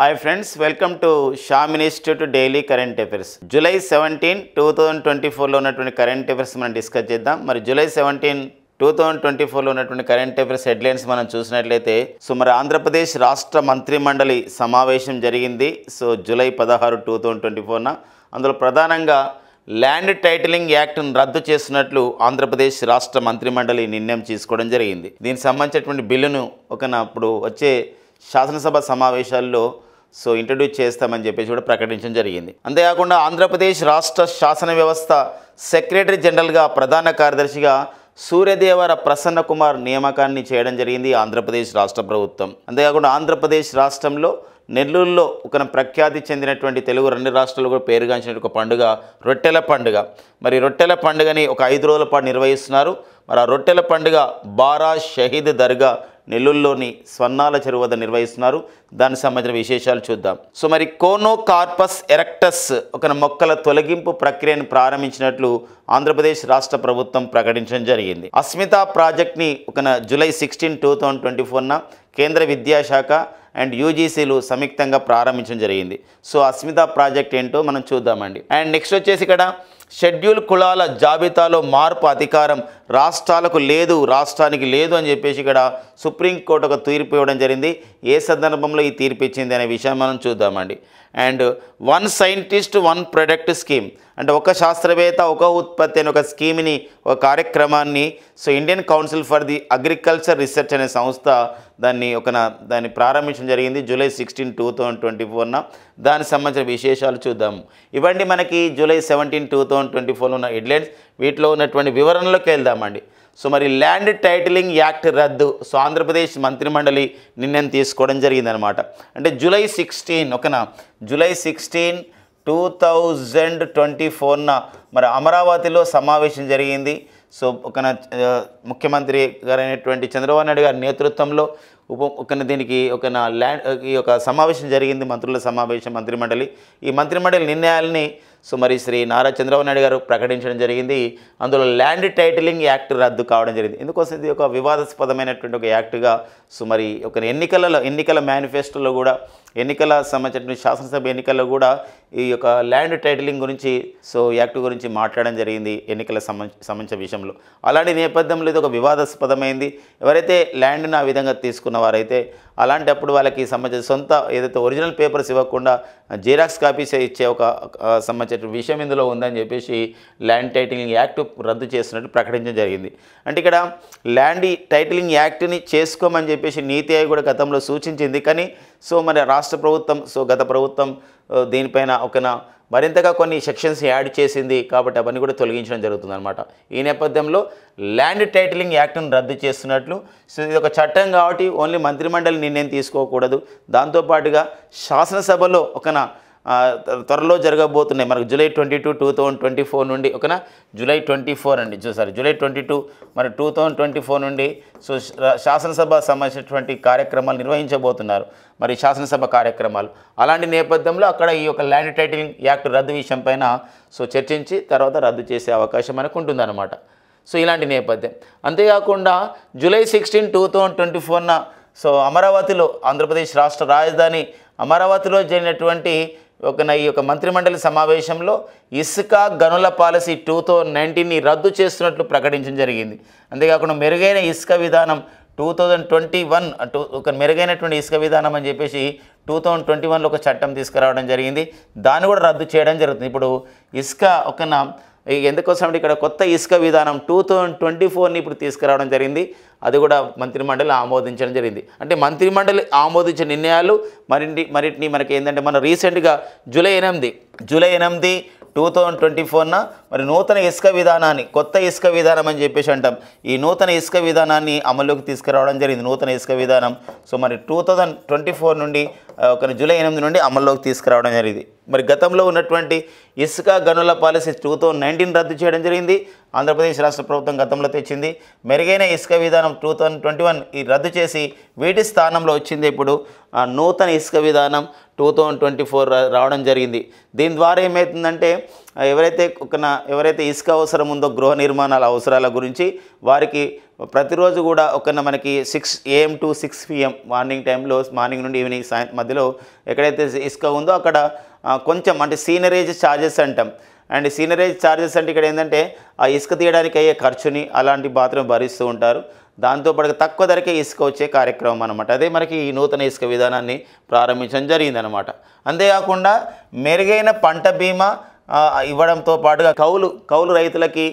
Hi friends, welcome to Sham Institute Daily Current Affairs. July 17, 2024 లో ఉన్నటువంటి current affairs మనం discuss చేద్దాం. మరి జూలై 17, 2024 లో ఉన్నటువంటి కరెంట్ అఫైర్స్ హెడ్లైన్స్ మనం చూసినట్లయితే మరి ఆంధ్రప్రదేశ్ రాష్ట్ర మంత్రి మండలి సమావేశం జరిగింది. జూలై 16, 2024 అందులో ప్రధానంగా ల్యాండ్ టైటిలింగ్ యాక్ట్ను రద్దు చేస్తున్నట్లు ఆంధ్రప్రదేశ్ రాష్ట్ర మంత్రి మండలి నిర్ణయం తీసుకోవడం జరిగింది. దీనికి సంబంధించినటువంటి బిల్లును ఇప్పుడు వచ్చే శాసనసభ సమావేశాల్లో ఇంట్రడ్యూస్ చేస్తామని చెప్పేసి కూడా ప్రకటించడం జరిగింది. అంతేకాకుండా ఆంధ్రప్రదేశ్ రాష్ట్ర శాసన వ్యవస్థ సెక్రటరీ జనరల్గా ప్రధాన కార్యదర్శిగా సూర్యదేవర ప్రసన్న కుమార్ నియామకాన్ని చేయడం జరిగింది ఆంధ్రప్రదేశ్ రాష్ట్ర ప్రభుత్వం. అంతేకాకుండా ఆంధ్రప్రదేశ్ రాష్ట్రంలో నెల్లూరులో ఒక ప్రఖ్యాతి చెందినటువంటి తెలుగు రెండు రాష్ట్రాలు కూడా పేరుగాంచిన ఒక పండుగ రొట్టెల పండుగ. మరి రొట్టెల పండుగని ఒక 5 రోజుల పాటు నిర్వహిస్తున్నారు. మరి ఆ రొట్టెల పండుగ బారా షహీద్ దర్గా నెల్లూరులోని స్వర్ణాల చెరువు వద్ద నిర్వహిస్తున్నారు. దానికి సంబంధించిన విశేషాలు చూద్దాం. మరి కోనోకార్పస్ ఎరెక్టస్ ఒక మొక్కల తొలగింపు ప్రక్రియను ప్రారంభించినట్లు ఆంధ్రప్రదేశ్ రాష్ట్ర ప్రభుత్వం ప్రకటించడం జరిగింది. అస్మిత ప్రాజెక్ట్ని జూలై 16, 2024 కేంద్ర విద్యాశాఖ అండ్ యూజీసీలు సంయుక్తంగా ప్రారంభించడం జరిగింది. అస్మిత ప్రాజెక్ట్ ఏంటో మనం చూద్దామండి. అండ్ నెక్స్ట్ వచ్చేసి ఇక్కడ షెడ్యూల్ కులాల జాబితాలో మార్పు అధికారం రాష్ట్రానికి లేదు అని చెప్పేసి ఇక్కడ సుప్రీంకోర్టు ఒక తీర్పు ఇవ్వడం జరిగింది. ఏ సందర్భంలో ఈ తీర్పు ఇచ్చింది అనే విషయం మనం చూద్దామండి. అండ్ 1 సైంటిస్ట్ 1 ప్రొడక్ట్ స్కీమ్ అంటే ఒక శాస్త్రవేత్త ఒక ఉత్పత్తి అనే ఒక స్కీమ్ని ఒక కార్యక్రమాన్ని Indian Council for the Agriculture research అనే సంస్థ దాన్ని ప్రారంభించడం జరిగింది జూలై 16, 2024 దానికి సంబంధించిన విశేషాలు చూద్దాము. ఇవన్నీ మనకి జూలై 17, 2024 ఉన్న హెడ్లైన్స్. వీటిలో ఉన్నటువంటి వివరణలోకి వెళ్దామండి. మరి ల్యాండ్ టైటిలింగ్ యాక్ట్ రద్దు ఆంధ్రప్రదేశ్ మంత్రిమండలి నిర్ణయం తీసుకోవడం జరిగిందనమాట. అంటే జూలై 16, 2024 మరి అమరావతిలో సమావేశం జరిగింది. ముఖ్యమంత్రి గారైనటువంటి చంద్రబాబు నాయుడు గారి నేతృత్వంలో దీనికి ఈ సమావేశం జరిగింది. మంత్రుల సమావేశం మంత్రిమండలి. ఈ మంత్రిమండలి నిర్ణయాలని మరి శ్రీ నారా చంద్రబాబు నాయుడు గారు ప్రకటించడం జరిగింది. అందులో ల్యాండ్ టైటిలింగ్ యాక్ట్ రద్దు కావడం జరిగింది. ఎందుకోసం ఇది ఒక వివాదాస్పదమైనటువంటి ఒక యాక్ట్గా మరి ఎన్నికల మేనిఫెస్టోలో కూడా ఎన్నికల సంబంధించిన శాసనసభ ఎన్నికల్లో కూడా ఈ యొక్క ల్యాండ్ టైటిలింగ్ గురించి యాక్ట్ గురించి మాట్లాడడం జరిగింది ఎన్నికల సంబంధించిన విషయంలో. అలాంటి నేపథ్యంలో ఇది ఒక వివాదాస్పదమైంది. ఎవరైతే ల్యాండ్ని ఆ విధంగా తీసుకున్న వారైతే అలాంటప్పుడు వాళ్ళకి సంబంధించిన సొంత ఏదైతే ఒరిజినల్ పేపర్స్ ఇవ్వకుండా జిరాక్స్ కాపీస్ ఇచ్చే ఒక సంబంధించిన విషయం ఇందులో ఉందని చెప్పేసి ల్యాండ్ టైటిలింగ్ యాక్ట్ రద్దు చేస్తున్నట్టు ప్రకటించడం జరిగింది. అంటే ఇక్కడ ల్యాండ్ టైటిలింగ్ యాక్ట్ని చేసుకోమని చెప్పేసి నీతి ఆయోగ్ కూడా గతంలో సూచించింది. కానీ మరి రాష్ట్ర ప్రభుత్వం గత ప్రభుత్వం దీనిపైన మరింతగా కొన్ని సెక్షన్స్ యాడ్ చేసింది కాబట్టి అవన్నీ కూడా తొలగించడం జరుగుతుందన్నమాట. ఈ నేపథ్యంలో ల్యాండ్ టైటిలింగ్ యాక్ట్ను రద్దు చేస్తున్నట్లు ఇది ఒక చట్టం కాబట్టి ఓన్లీ మంత్రిమండలి నిర్ణయం తీసుకోకూడదు. దాంతోపాటుగా శాసనసభలో త్వరలో జరగబోతున్నాయి మనకు జూలై 22, 2024 నుండి జూలై 22 మరి 2024 నుండి శాసనసభ సంబంధించినటువంటి కార్యక్రమాలు నిర్వహించబోతున్నారు. మరి శాసనసభ కార్యక్రమాలు అలాంటి నేపథ్యంలో అక్కడ ఈ యొక్క ల్యాండ్ టైటిలింగ్ యాక్ట్ రద్దు విషయం పైన చర్చించి తర్వాత రద్దు చేసే అవకాశం మనకు ఉంటుందన్నమాట. ఇలాంటి నేపథ్యం. అంతేకాకుండా జూలై 16, 2024 అమరావతిలో ఆంధ్రప్రదేశ్ రాష్ట్ర రాజధాని అమరావతిలో జరిగినటువంటి ఈ యొక్క మంత్రిమండలి సమావేశంలో ఇసుక గనుల పాలసీ 2019ని రద్దు చేస్తున్నట్లు ప్రకటించడం జరిగింది. అంతేకాకుండా మెరుగైన ఇసుక విధానం 2021 మెరుగైనటువంటి ఇసుక విధానం అని చెప్పేసి 2021లో ఒక చట్టం తీసుకురావడం జరిగింది. దాన్ని కూడా రద్దు చేయడం జరుగుతుంది. ఇప్పుడు ఇసుక ఎందుకోసం అంటే ఇక్కడ కొత్త ఇసుక విధానం 2024ని ఇప్పుడు తీసుకురావడం జరిగింది. అది కూడా మంత్రిమండలి ఆమోదించడం జరిగింది. అంటే మంత్రిమండలి ఆమోదించిన నిర్ణయాలు మరిటిని మనకి ఏంటంటే మన రీసెంట్గా జూలై 8, 2024 మరి నూతన ఇసుక విధానాన్ని కొత్త ఇసుక విధానం అని చెప్పేసి అంటాం. ఈ నూతన ఇసుక విధానాన్ని అమల్లోకి తీసుకురావడం జరిగింది. నూతన ఇసుక విధానం మరి 2024 నుండి జూలై 8 నుండి అమల్లోకి తీసుకురావడం జరిగింది. మరి గతంలో ఉన్నటువంటి ఇసుక గనుల పాలసీ 2019 రద్దు చేయడం జరిగింది. ఆంధ్రప్రదేశ్ రాష్ట్ర ప్రభుత్వం గతంలో తెచ్చింది. మెరుగైన ఇసుక విధానం 2021 ఈ రద్దు చేసి వీటి స్థానంలో వచ్చింది ఇప్పుడు నూతన ఇసుక విధానం 2024 రావడం జరిగింది. దీని ద్వారా ఏమవుతుందంటే ఎవరైతే ఇసుక అవసరం ఉందో గృహ నిర్మాణాల అవసరాల గురించి వారికి ప్రతిరోజు కూడా మనకి 6 AM to 6 PM మార్నింగ్ టైంలో, మార్నింగ్ నుండి ఈవినింగ్ మధ్యలో ఎక్కడైతే ఇసుక ఉందో అక్కడ కొంచెం అంటే సీనరేజ్ ఛార్జెస్ అంటాం. అండ్ సీనరేజ్ ఛార్జెస్ అంటే ఇక్కడ ఏంటంటే ఆ ఇసుక తీయడానికి అయ్యే ఖర్చుని అలాంటి మాత్రం భరిస్తూ ఉంటారు. దాంతోపాటు తక్కువ ధరకే ఇసుక వచ్చే కార్యక్రమం అనమాట. అదే మనకి ఈ నూతన ఇసుక విధానాన్ని ప్రారంభించడం జరిగిందనమాట. అంతేకాకుండా మెరుగైన పంట బీమా ఇవ్వడంతో పాటుగా కౌలు రైతులకి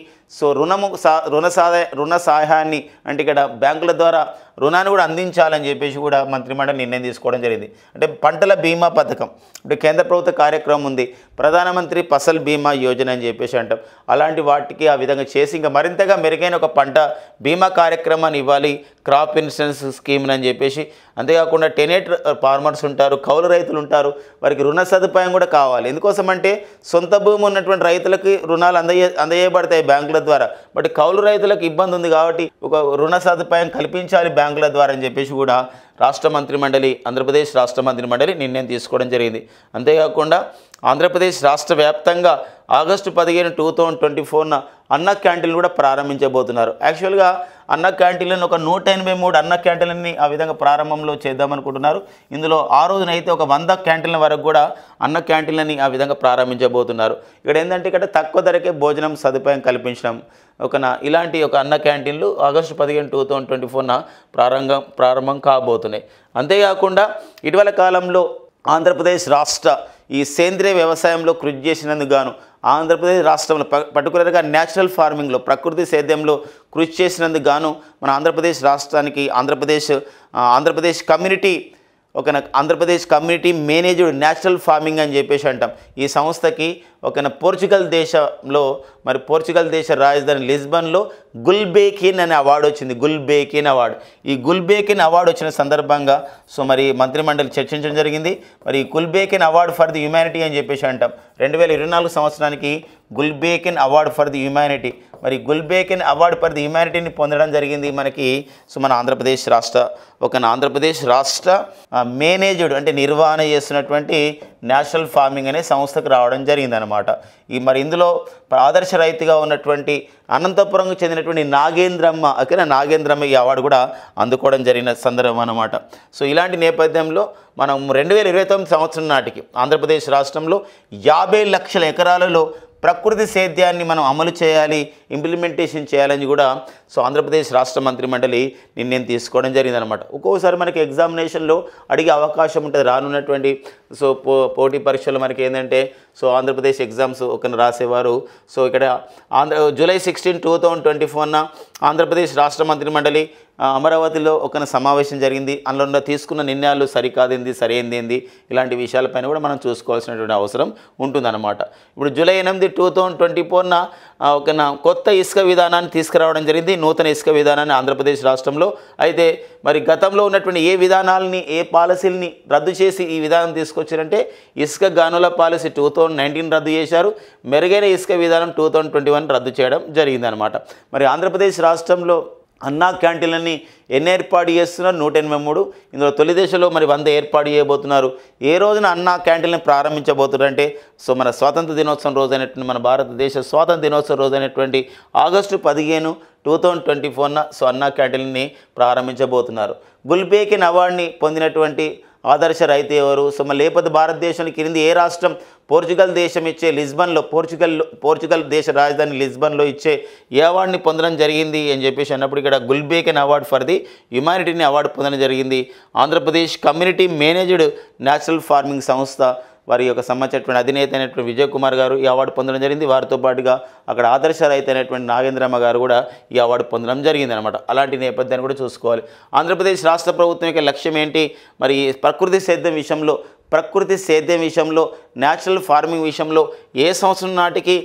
రుణ సహాయాన్ని అంటే ఇక్కడ బ్యాంకుల ద్వారా రుణాన్ని కూడా అందించాలని చెప్పేసి కూడా మంత్రిమండలి నిర్ణయం తీసుకోవడం జరిగింది. అంటే పంటల బీమా పథకం అంటే కేంద్ర ప్రభుత్వ కార్యక్రమం ఉంది, ప్రధానమంత్రి ఫసల్ బీమా యోజన అని చెప్పేసి అంటాం. అలాంటి వాటికి ఆ విధంగా చేసి ఇంకా మరింతగా మెరుగైన ఒక పంట బీమా కార్యక్రమాన్ని ఇవ్వాలి, క్రాప్ ఇన్సూరెన్స్ స్కీమ్ అని చెప్పేసి. అంతేకాకుండా టెనేట్ ఫార్మర్స్ ఉంటారు, కౌలు రైతులు ఉంటారు, వారికి రుణ సదుపాయం కూడా కావాలి. ఎందుకోసం అంటే సొంత భూమి ఉన్నటువంటి రైతులకి రుణాలు అందజేయబడతాయి బ్యాంకుల ద్వారా. బట్ కౌలు రైతులకు ఇబ్బంది ఉంది కాబట్టి ఒక రుణ సదుపాయం కల్పించాలి బ్యాంకుల ద్వారా అని చెప్పేసి కూడా ఆంధ్రప్రదేశ్ రాష్ట్ర మంత్రిమండలి నిర్ణయం తీసుకోవడం జరిగింది. అంతేకాకుండా ఆంధ్రప్రదేశ్ రాష్ట్ర వ్యాప్తంగా ఆగస్టు 15, 2024 అన్న క్యాంటీన్లు కూడా ప్రారంభించబోతున్నారు. యాక్చువల్గా అన్న క్యాంటీన్లను ఒక 183 అన్న క్యాంటీన్లని ఆ విధంగా ప్రారంభంలో చేద్దామనుకుంటున్నారు. ఇందులో ఆ రోజునైతే ఒక 100 క్యాంటీన్ల వరకు కూడా అన్న క్యాంటీన్లని ఆ విధంగా ప్రారంభించబోతున్నారు. ఇక్కడ ఏంటంటే ఇక్కడ తక్కువ ధరకే భోజనం సదుపాయం కల్పించడం ఇలాంటి ఒక అన్న క్యాంటీన్లు ఆగస్టు 15, 2024 ప్రారంభం కాబోతున్నాయి. అంతేకాకుండా ఇటీవల కాలంలో ఆంధ్రప్రదేశ్ రాష్ట్ర ఈ సేంద్రియ వ్యవసాయంలో కృషి చేసినందుకు గాను ఆంధ్రప్రదేశ్ రాష్ట్రంలో పర్టికులర్గా న్యాచురల్ ఫార్మింగ్లో ప్రకృతి సేద్యంలో కృషి చేసినందుకు గాను మన ఆంధ్రప్రదేశ్ రాష్ట్రానికి Andhra Pradesh community Andhra Pradesh community managed natural farming అని చెప్పేసి అంటాం. ఈ సంస్థకి పోర్చుగల్ దేశ రాజధాని లిస్బన్లో గుల్బేకిన్ అనే అవార్డు వచ్చింది. గుల్బేకిన్ అవార్డు. ఈ గుల్బేకిన్ అవార్డు వచ్చిన సందర్భంగా మరి మంత్రిమండలి చర్చించడం జరిగింది. మరి గుల్బేకిన్ అవార్డు ఫర్ ది హ్యుమానిటీ అని చెప్పేసి అంటాం. 2024 సంవత్సరానికి గుల్బేకిన్ అవార్డు ఫర్ ది హ్యుమానిటీ. మరి గుల్బేకిన్ అవార్డు ఫర్ ది హ్యుమానిటీని పొందడం జరిగింది మనకి మన ఆంధ్రప్రదేశ్ రాష్ట్ర మేనేజ్డ్ అంటే నిర్వహణ చేస్తున్నటువంటి నేషనల్ ఫార్మింగ్ అనే సంస్థకు రావడం జరిగిందనమాట. మరి ఇందులో ఆదర్శ రైతుగా ఉన్నటువంటి అనంతపురంకు చెందినటువంటి నాగేంద్రమ్మ ఈ అవార్డు కూడా అందుకోవడం జరిగిన సందర్భం అన్నమాట. సో ఇలాంటి నేపథ్యంలో మనం 2029 సంవత్సరం నాటికి ఆంధ్రప్రదేశ్ రాష్ట్రంలో 50 లక్షల ఎకరాలలో ప్రకృతి సేద్యాన్ని మనం అమలు చేయాలి, ఇంప్లిమెంటేషన్ చేయాలని కూడా ఆంధ్రప్రదేశ్ రాష్ట్ర మంత్రిమండలి నిర్ణయం తీసుకోవడం జరిగిందనమాట. ఒక్కోసారి మనకి ఎగ్జామినేషన్లో అడిగే అవకాశం ఉంటుంది రానున్నటువంటి పోటీ పరీక్షలు మనకి ఏంటంటే ఆంధ్రప్రదేశ్ ఎగ్జామ్స్ రాసేవారు. ఇక్కడ జూలై 16, 2024 ఆంధ్రప్రదేశ్ రాష్ట్ర మంత్రిమండలి అమరావతిలో సమావేశం జరిగింది. అందులో తీసుకున్న నిర్ణయాలు సరికాదేంది, సరైందేంది, ఇలాంటి విషయాలపైన కూడా మనం చూసుకోవాల్సినటువంటి అవసరం ఉంటుందన్నమాట. ఇప్పుడు జూలై 8, 2024 కొత్త ఇసుక విధానాన్ని తీసుకురావడం జరిగింది. నూతన ఇసుక విధానాన్ని ఆంధ్రప్రదేశ్ రాష్ట్రంలో. అయితే మరి గతంలో ఉన్నటువంటి ఏ విధానాలని, ఏ పాలసీలని రద్దు చేసి ఈ విధానం తీసుకొచ్చారంటే ఇసుక గనుల పాలసీ 2019 రద్దు చేశారు. మెరుగైన ఇసుక విధానం 2021 రద్దు చేయడం జరిగిందనమాట. మరి ఆంధ్రప్రదేశ్ రాష్ట్రంలో అన్నా క్యాంటీన్లని ఎన్ని ఏర్పాటు చేస్తున్నారు? 183. ఇందులో తొలి దశలో మరి 100 ఏర్పాటు చేయబోతున్నారు. ఏ రోజున అన్నా క్యాంటీన్లను ప్రారంభించబోతున్నారు అంటే మన స్వాతంత్ర దినోత్సవం రోజైనటువంటి మన భారతదేశ స్వాతంత్ర దినోత్సవం రోజైనటువంటి ఆగస్టు 15, 2024 అన్నా క్యాంటీన్ని ప్రారంభించబోతున్నారు. గుల్బేకిన్ అవార్డుని పొందినటువంటి ఆదర్శ రైతు ఎవరు? లేకపోతే భారతదేశానికి క్రింది ఏ రాష్ట్రం పోర్చుగల్ దేశం ఇచ్చే లిస్బన్లో పోర్చుగల్ దేశ రాజధాని లిస్బన్లో ఇచ్చే ఏ అవార్డుని పొందడం జరిగింది అని చెప్పేసి అన్నప్పుడు ఇక్కడ గుల్బేకిన్ అవార్డు ఫర్ ది హ్యుమానిటీని అవార్డు పొందడం జరిగింది. Andhra Pradesh community managed natural farming సంస్థ వారి సంబంధించినటువంటి అధినేత అయినటువంటి విజయ్ కుమార్ గారు ఈ అవార్డు పొందడం జరిగింది. వారితో పాటుగా అక్కడ ఆదర్శ రైతు అయినటువంటి నాగేంద్రమ్మ గారు కూడా ఈ అవార్డు పొందడం జరిగింది అనమాట. అలాంటి నేపథ్యాన్ని కూడా చూసుకోవాలి. ఆంధ్రప్రదేశ్ రాష్ట్ర ప్రభుత్వం యొక్క లక్ష్యం ఏంటి? మరి ప్రకృతి సేద్యం విషయంలో ప్రకృతి సేద్యం విషయంలో, న్యాచురల్ ఫార్మింగ్ విషయంలో ఏ సంవత్సరం నాటికి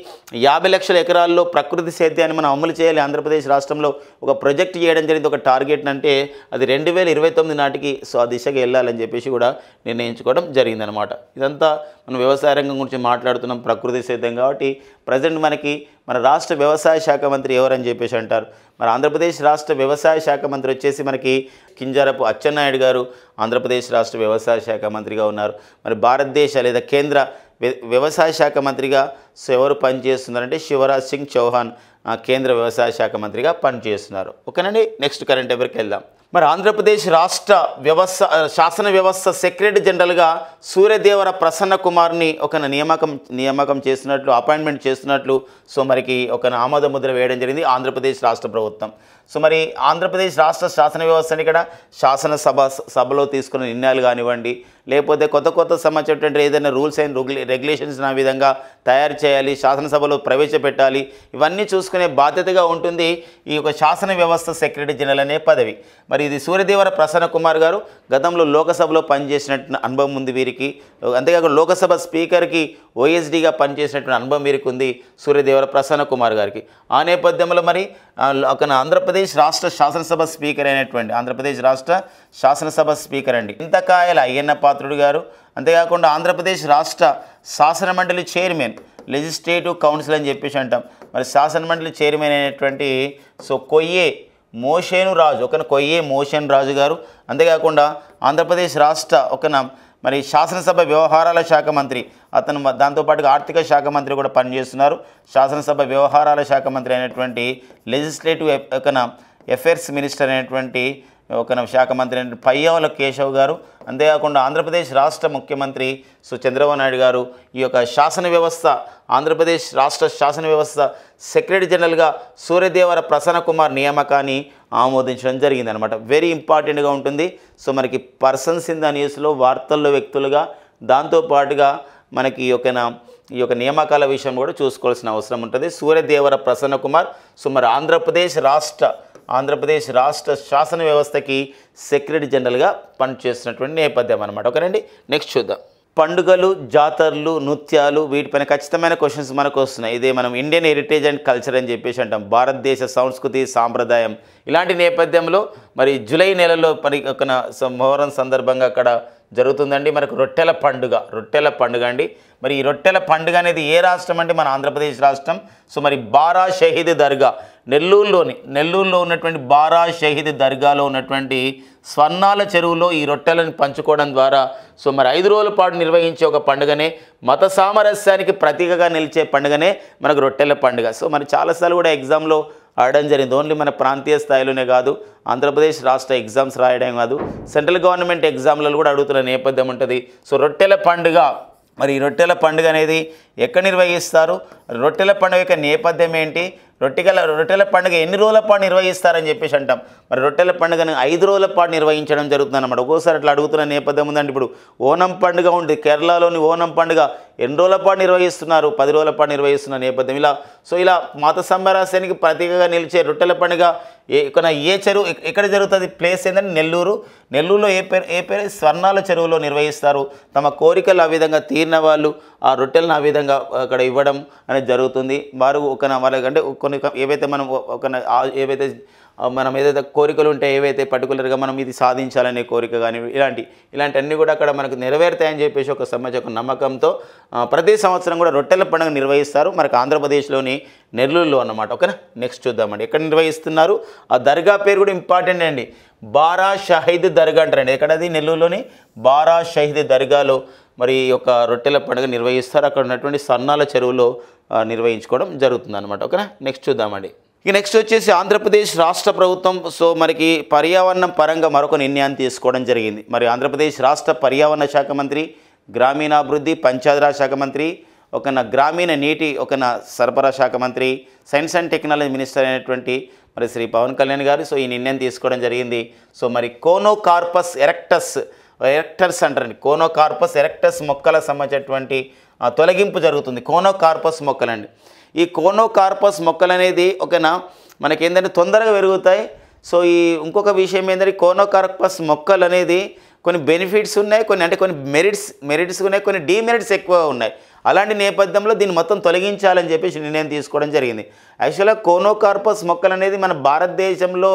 50 లక్షల ఎకరాల్లో ప్రకృతి సేద్యాన్ని మనం అమలు చేయాలి ఆంధ్రప్రదేశ్ రాష్ట్రంలో ఒక ప్రాజెక్ట్ చేయడం జరిగింది, ఒక టార్గెట్ అంటే అది 2029 నాటికి సో ఆ దిశగా వెళ్ళాలని చెప్పేసి కూడా నిర్ణయించుకోవడం జరిగిందనమాట. ఇదంతా మనం వ్యవసాయ రంగం గురించి మాట్లాడుతున్నాం, ప్రకృతి సేద్యం కాబట్టి ప్రజెంట్ మనకి మన రాష్ట్ర వ్యవసాయ శాఖ మంత్రి ఎవరని చెప్పేసి అంటారు. మరి ఆంధ్రప్రదేశ్ రాష్ట్ర వ్యవసాయ శాఖ మంత్రి వచ్చేసి మనకి కింజారపు అచ్చెన్నాయుడు గారు ఆంధ్రప్రదేశ్ రాష్ట్ర వ్యవసాయ శాఖ మంత్రిగా ఉన్నారు. మరి భారతదేశ లేదా కేంద్ర వ్యవసాయ శాఖ మంత్రిగా సో ఎవరు పనిచేస్తున్నారంటే శివరాజ్ సింగ్ చౌహాన్ కేంద్ర వ్యవసాయ శాఖ మంత్రిగా పనిచేస్తున్నారు. ఓకేనండి, నెక్స్ట్ కరెంట్ అఫైర్కి వెళ్దాం. మరి ఆంధ్రప్రదేశ్ రాష్ట్ర శాసన వ్యవస్థ సెక్రటరీ జనరల్గా సూర్యదేవర ప్రసన్న కుమార్ని ఒక నియామకం చేస్తున్నట్లు, అపాయింట్మెంట్ చేస్తున్నట్లు సో మరికి ఒక ఆమోద ముద్ర వేయడం జరిగింది ఆంధ్రప్రదేశ్ రాష్ట్ర ప్రభుత్వం. సో మరి ఆంధ్రప్రదేశ్ రాష్ట్ర శాసన వ్యవస్థని ఇక్కడ సభలో తీసుకున్న నిర్ణయాలు కానివ్వండి, లేకపోతే కొత్త సంబంధించినటువంటి ఏదైనా రూల్స్ అండ్ రెగ్యులేషన్స్ ఆ విధంగా తయారు చేయాలి, శాసనసభలో ప్రవేశపెట్టాలి, ఇవన్నీ చూసుకునే బాధ్యతగా ఉంటుంది ఈ యొక్క శాసన వ్యవస్థ సెక్రటరీ జనరల్ అనే పదవి. మరి ఇది సూర్యదేవర ప్రసన్న కుమార్ గారు గతంలో లోకసభలో పనిచేసినట్టు అనుభవం ఉంది వీరికి. అంతేకాకుండా లోకసభ స్పీకర్కి ఓఎస్డీగా పనిచేసినటువంటి అనుభవం వీరికి ఉంది సూర్యదేవర ప్రసన్న కుమార్ గారికి. ఆ నేపథ్యంలో మరి ఒక ఆంధ్రప్రదేశ్ రాష్ట్ర శాసనసభ స్పీకర్ అయినటువంటి ఆంధ్రప్రదేశ్ రాష్ట్ర శాసనసభ స్పీకర్ అండి చింతకాయల అయ్యన్న పాత్రుడు గారు, అంతేకాకుండా ఆంధ్రప్రదేశ్ రాష్ట్ర శాసనమండలి చైర్మన్, లెజిస్లేటివ్ కౌన్సిల్ అని చెప్పేసి అంటాం. మరి శాసనమండలి చైర్మన్ అయినటువంటి సో కొయ్యే మోషేను రాజు గారు, అంతేకాకుండా ఆంధ్రప్రదేశ్ రాష్ట్ర మరి శాసనసభ వ్యవహారాల శాఖ మంత్రి అతను, దాంతోపాటుగా ఆర్థిక శాఖ మంత్రి కూడా పనిచేస్తున్నారు. శాసనసభ వ్యవహారాల శాఖ మంత్రి అయినటువంటి లెజిస్లేటివ్ అఫైర్స్ మినిస్టర్ అయినటువంటి శాఖ మంత్రి అయినటువంటి పయ్యావుల కేశవ్ గారు, అంతేకాకుండా ఆంధ్రప్రదేశ్ రాష్ట్ర ముఖ్యమంత్రి సో చంద్రబాబు నాయుడు గారు ఈ యొక్క శాసన వ్యవస్థ ఆంధ్రప్రదేశ్ రాష్ట్ర శాసన వ్యవస్థ సెక్రటరీ జనరల్గా సూర్యదేవర ప్రసన్న కుమార్ నియామకాన్ని ఆమోదించడం జరిగిందనమాట. వెరీ ఇంపార్టెంట్గా ఉంటుంది. సో మనకి పర్సన్స్ ఇన్ ద న్యూస్లో వార్తల్లో వ్యక్తులుగా, దాంతోపాటుగా మనకి ఈ యొక్క నియామకాల విషయం కూడా చూసుకోవాల్సిన అవసరం ఉంటుంది. సూర్యదేవర ప్రసన్న కుమార్ సో మరి ఆంధ్రప్రదేశ్ రాష్ట్ర శాసన వ్యవస్థకి సెక్రటరీ జనరల్గా పనిచేస్తున్నటువంటి నేపథ్యం అనమాట. ఓకేనండి, నెక్స్ట్ చూద్దాం. పండుగలు, జాతరలు, నృత్యాలు వీటిపైన ఖచ్చితమైన క్వశ్చన్స్ మనకు వస్తున్నాయి. ఇదే మనం ఇండియన్ హెరిటేజ్ అండ్ కల్చర్ అని చెప్పేసి అంటాం, భారతదేశ సంస్కృతి సాంప్రదాయం. ఇలాంటి నేపథ్యంలో మరి జూలై నెలలో మొహరం సందర్భంగా అక్కడ జరుగుతుందండి మనకు రొట్టెల పండుగ అండి. మరి ఈ రొట్టెల పండుగ అనేది ఏ రాష్ట్రం అంటే మన ఆంధ్రప్రదేశ్ రాష్ట్రం. సో మరి బారా షహీద్ దర్గా నెల్లూరులో ఉన్నటువంటి బారా షహీద్ దర్గాలో ఉన్నటువంటి స్వర్ణాల చెరువులో ఈ రొట్టెలను పంచుకోవడం ద్వారా సో మరి 5 రోజుల పాటు నిర్వహించే ఒక పండుగనే, మత సామరస్యానికి ప్రతీకగా నిలిచే పండుగనే మనకు రొట్టెల పండుగ. సో మరి చాలాసార్లు కూడా ఎగ్జామ్లో ఆడడం జరిగింది. ఓన్లీ మన ప్రాంతీయ స్థాయిలోనే కాదు, ఆంధ్రప్రదేశ్ రాష్ట్ర ఎగ్జామ్స్ రాయడం కాదు, సెంట్రల్ గవర్నమెంట్ ఎగ్జామ్లలో కూడా అడుగుతున్న నేపథ్యం ఉంటుంది. సో రొట్టెల పండుగ, మరి ఈ రొట్టెల పండుగ అనేది ఎక్కడ నిర్వహిస్తారు, రొట్టెల పండుగ యొక్క నేపథ్యం ఏంటి, రొట్టెల పండుగ ఎన్ని రోజుల పాటు నిర్వహిస్తారని చెప్పేసి అంటాం. మరి రొట్టెల పండుగను 5 రోజుల పాటు నిర్వహించడం జరుగుతుంది అన్నమాట. ఒక్కోసారి అట్లా అడుగుతున్న నేపథ్యం ఉందండి. ఇప్పుడు ఓనం పండుగ ఉంది, కేరళలోని ఓనం పండుగ ఎన్ని రోజుల పాటు నిర్వహిస్తున్నారు, 10 రోజుల పాటు నిర్వహిస్తున్న నేపథ్యం. ఇలా మత సామరస్యానికి ప్రతీకగా నిలిచే రొట్టెల పండుగ ఏ చెరువు ఎక్కడ జరుగుతుంది, ప్లేస్ ఏంటంటే నెల్లూరులో ఏ పేరు స్వర్ణాల చెరువులో నిర్వహిస్తారు. తమ కోరికలు ఆ విధంగా తీరిన వాళ్ళు ఆ రొట్టెలను ఆ విధంగా అక్కడ ఇవ్వడం అనేది జరుగుతుంది. వారు వాళ్ళకంటే కొన్ని ఏవైతే మనం ఏదైతే కోరికలు ఉంటే ఏవైతే పర్టికులర్గా మనం ఇది సాధించాలనే కోరిక కానీ ఇలాంటివన్నీ కూడా అక్కడ మనకు నెరవేరుతాయని చెప్పేసి ఒక నమ్మకంతో ప్రతి సంవత్సరం కూడా రొట్టెల పండుగ నిర్వహిస్తారు మనకు ఆంధ్రప్రదేశ్లోని నెల్లూరులో అన్నమాట. ఓకేనా, నెక్స్ట్ చూద్దామండి ఎక్కడ నిర్వహిస్తున్నారు. ఆ దర్గా పేరు కూడా ఇంపార్టెంట్ అండి, బారా షహీద్ దర్గా అంటారండి. ఎక్కడది, నెల్లూరులోని బారా షహీద్ దర్గాలో మరి యొక్క రొట్టెల పండుగ నిర్వహిస్తారు. అక్కడ ఉన్నటువంటి సన్నాల చెరువులో నిర్వహించుకోవడం జరుగుతుంది అనమాట. ఓకేనా, నెక్స్ట్ చూద్దామండి. ఇక నెక్స్ట్ వచ్చేసి ఆంధ్రప్రదేశ్ రాష్ట్ర ప్రభుత్వం సో మనకి పర్యావరణం పరంగా మరొక నిర్ణయాన్ని తీసుకోవడం జరిగింది. మరి ఆంధ్రప్రదేశ్ రాష్ట్ర పర్యావరణ శాఖ మంత్రి, గ్రామీణాభివృద్ధి పంచాయతీరాజ్ శాఖ మంత్రి, గ్రామీణ నీటి సరఫరా శాఖ మంత్రి, సైన్స్ అండ్ టెక్నాలజీ మినిస్టర్ అయినటువంటి మరి శ్రీ పవన్ కళ్యాణ్ గారు సో ఈ నిర్ణయం తీసుకోవడం జరిగింది. సో మరి కోనోకార్పస్ ఎరెక్టర్స్ అంటారండి, కోనోకార్పస్ ఎరెక్టస్ మొక్కల సంబంధించినటువంటి తొలగింపు జరుగుతుంది. కోనోకార్పస్ మొక్కలండి. ఈ కోనోకార్పస్ మొక్కలు అనేది మనకి ఏంటంటే తొందరగా పెరుగుతాయి. సో ఇంకొక విషయం ఏంటంటే కోనోకార్పస్ మొక్కలు అనేది కొన్ని బెనిఫిట్స్ ఉన్నాయి, కొన్ని మెరిట్స్ ఉన్నాయి, కొన్ని డీమెరిట్స్ ఎక్కువ ఉన్నాయి. అలాంటి నేపథ్యంలో దీన్ని మొత్తం తొలగించాలని చెప్పేసి నిర్ణయం తీసుకోవడం జరిగింది. యాక్చువల్గా కోనోకార్పస్ మొక్కలు అనేది మన భారతదేశంలో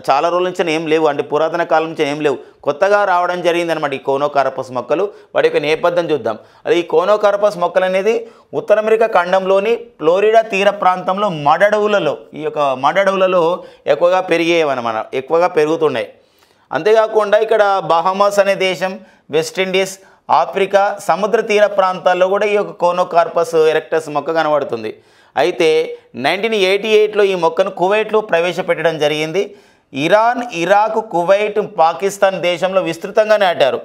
చాలా రోజుల నుంచి ఏం లేవు, అంటే పురాతన కాలం నుంచి ఏం లేవు, కొత్తగా రావడం జరిగింది అనమాట ఈ కోనోకార్పస్ మొక్కలు. వాటి యొక్క నేపథ్యం చూద్దాం. అది ఈ కోనోకార్పస్ మొక్కలు అనేది ఉత్తర అమెరికా ఖండంలోని ఫ్లోరిడా తీర ప్రాంతంలో ఈ యొక్క మడడవులలో ఎక్కువగా పెరిగేవన్నమాట, ఎక్కువగా పెరుగుతున్నాయి. అంతేకాకుండా ఇక్కడ బహామాస్ అనే దేశం, వెస్ట్ ఇండీస్, ఆఫ్రికా సముద్ర తీర ప్రాంతాల్లో కూడా ఈ యొక్క కోనోకార్పస్ ఎరెక్టస్ మొక్క కనబడుతుంది. అయితే 1988లో ఈ మొక్కను కువైట్లో ప్రవేశపెట్టడం జరిగింది. ఇరాన్, ఇరాక్, కువైట్, పాకిస్తాన్ దేశంలో విస్తృతంగా నాటారు.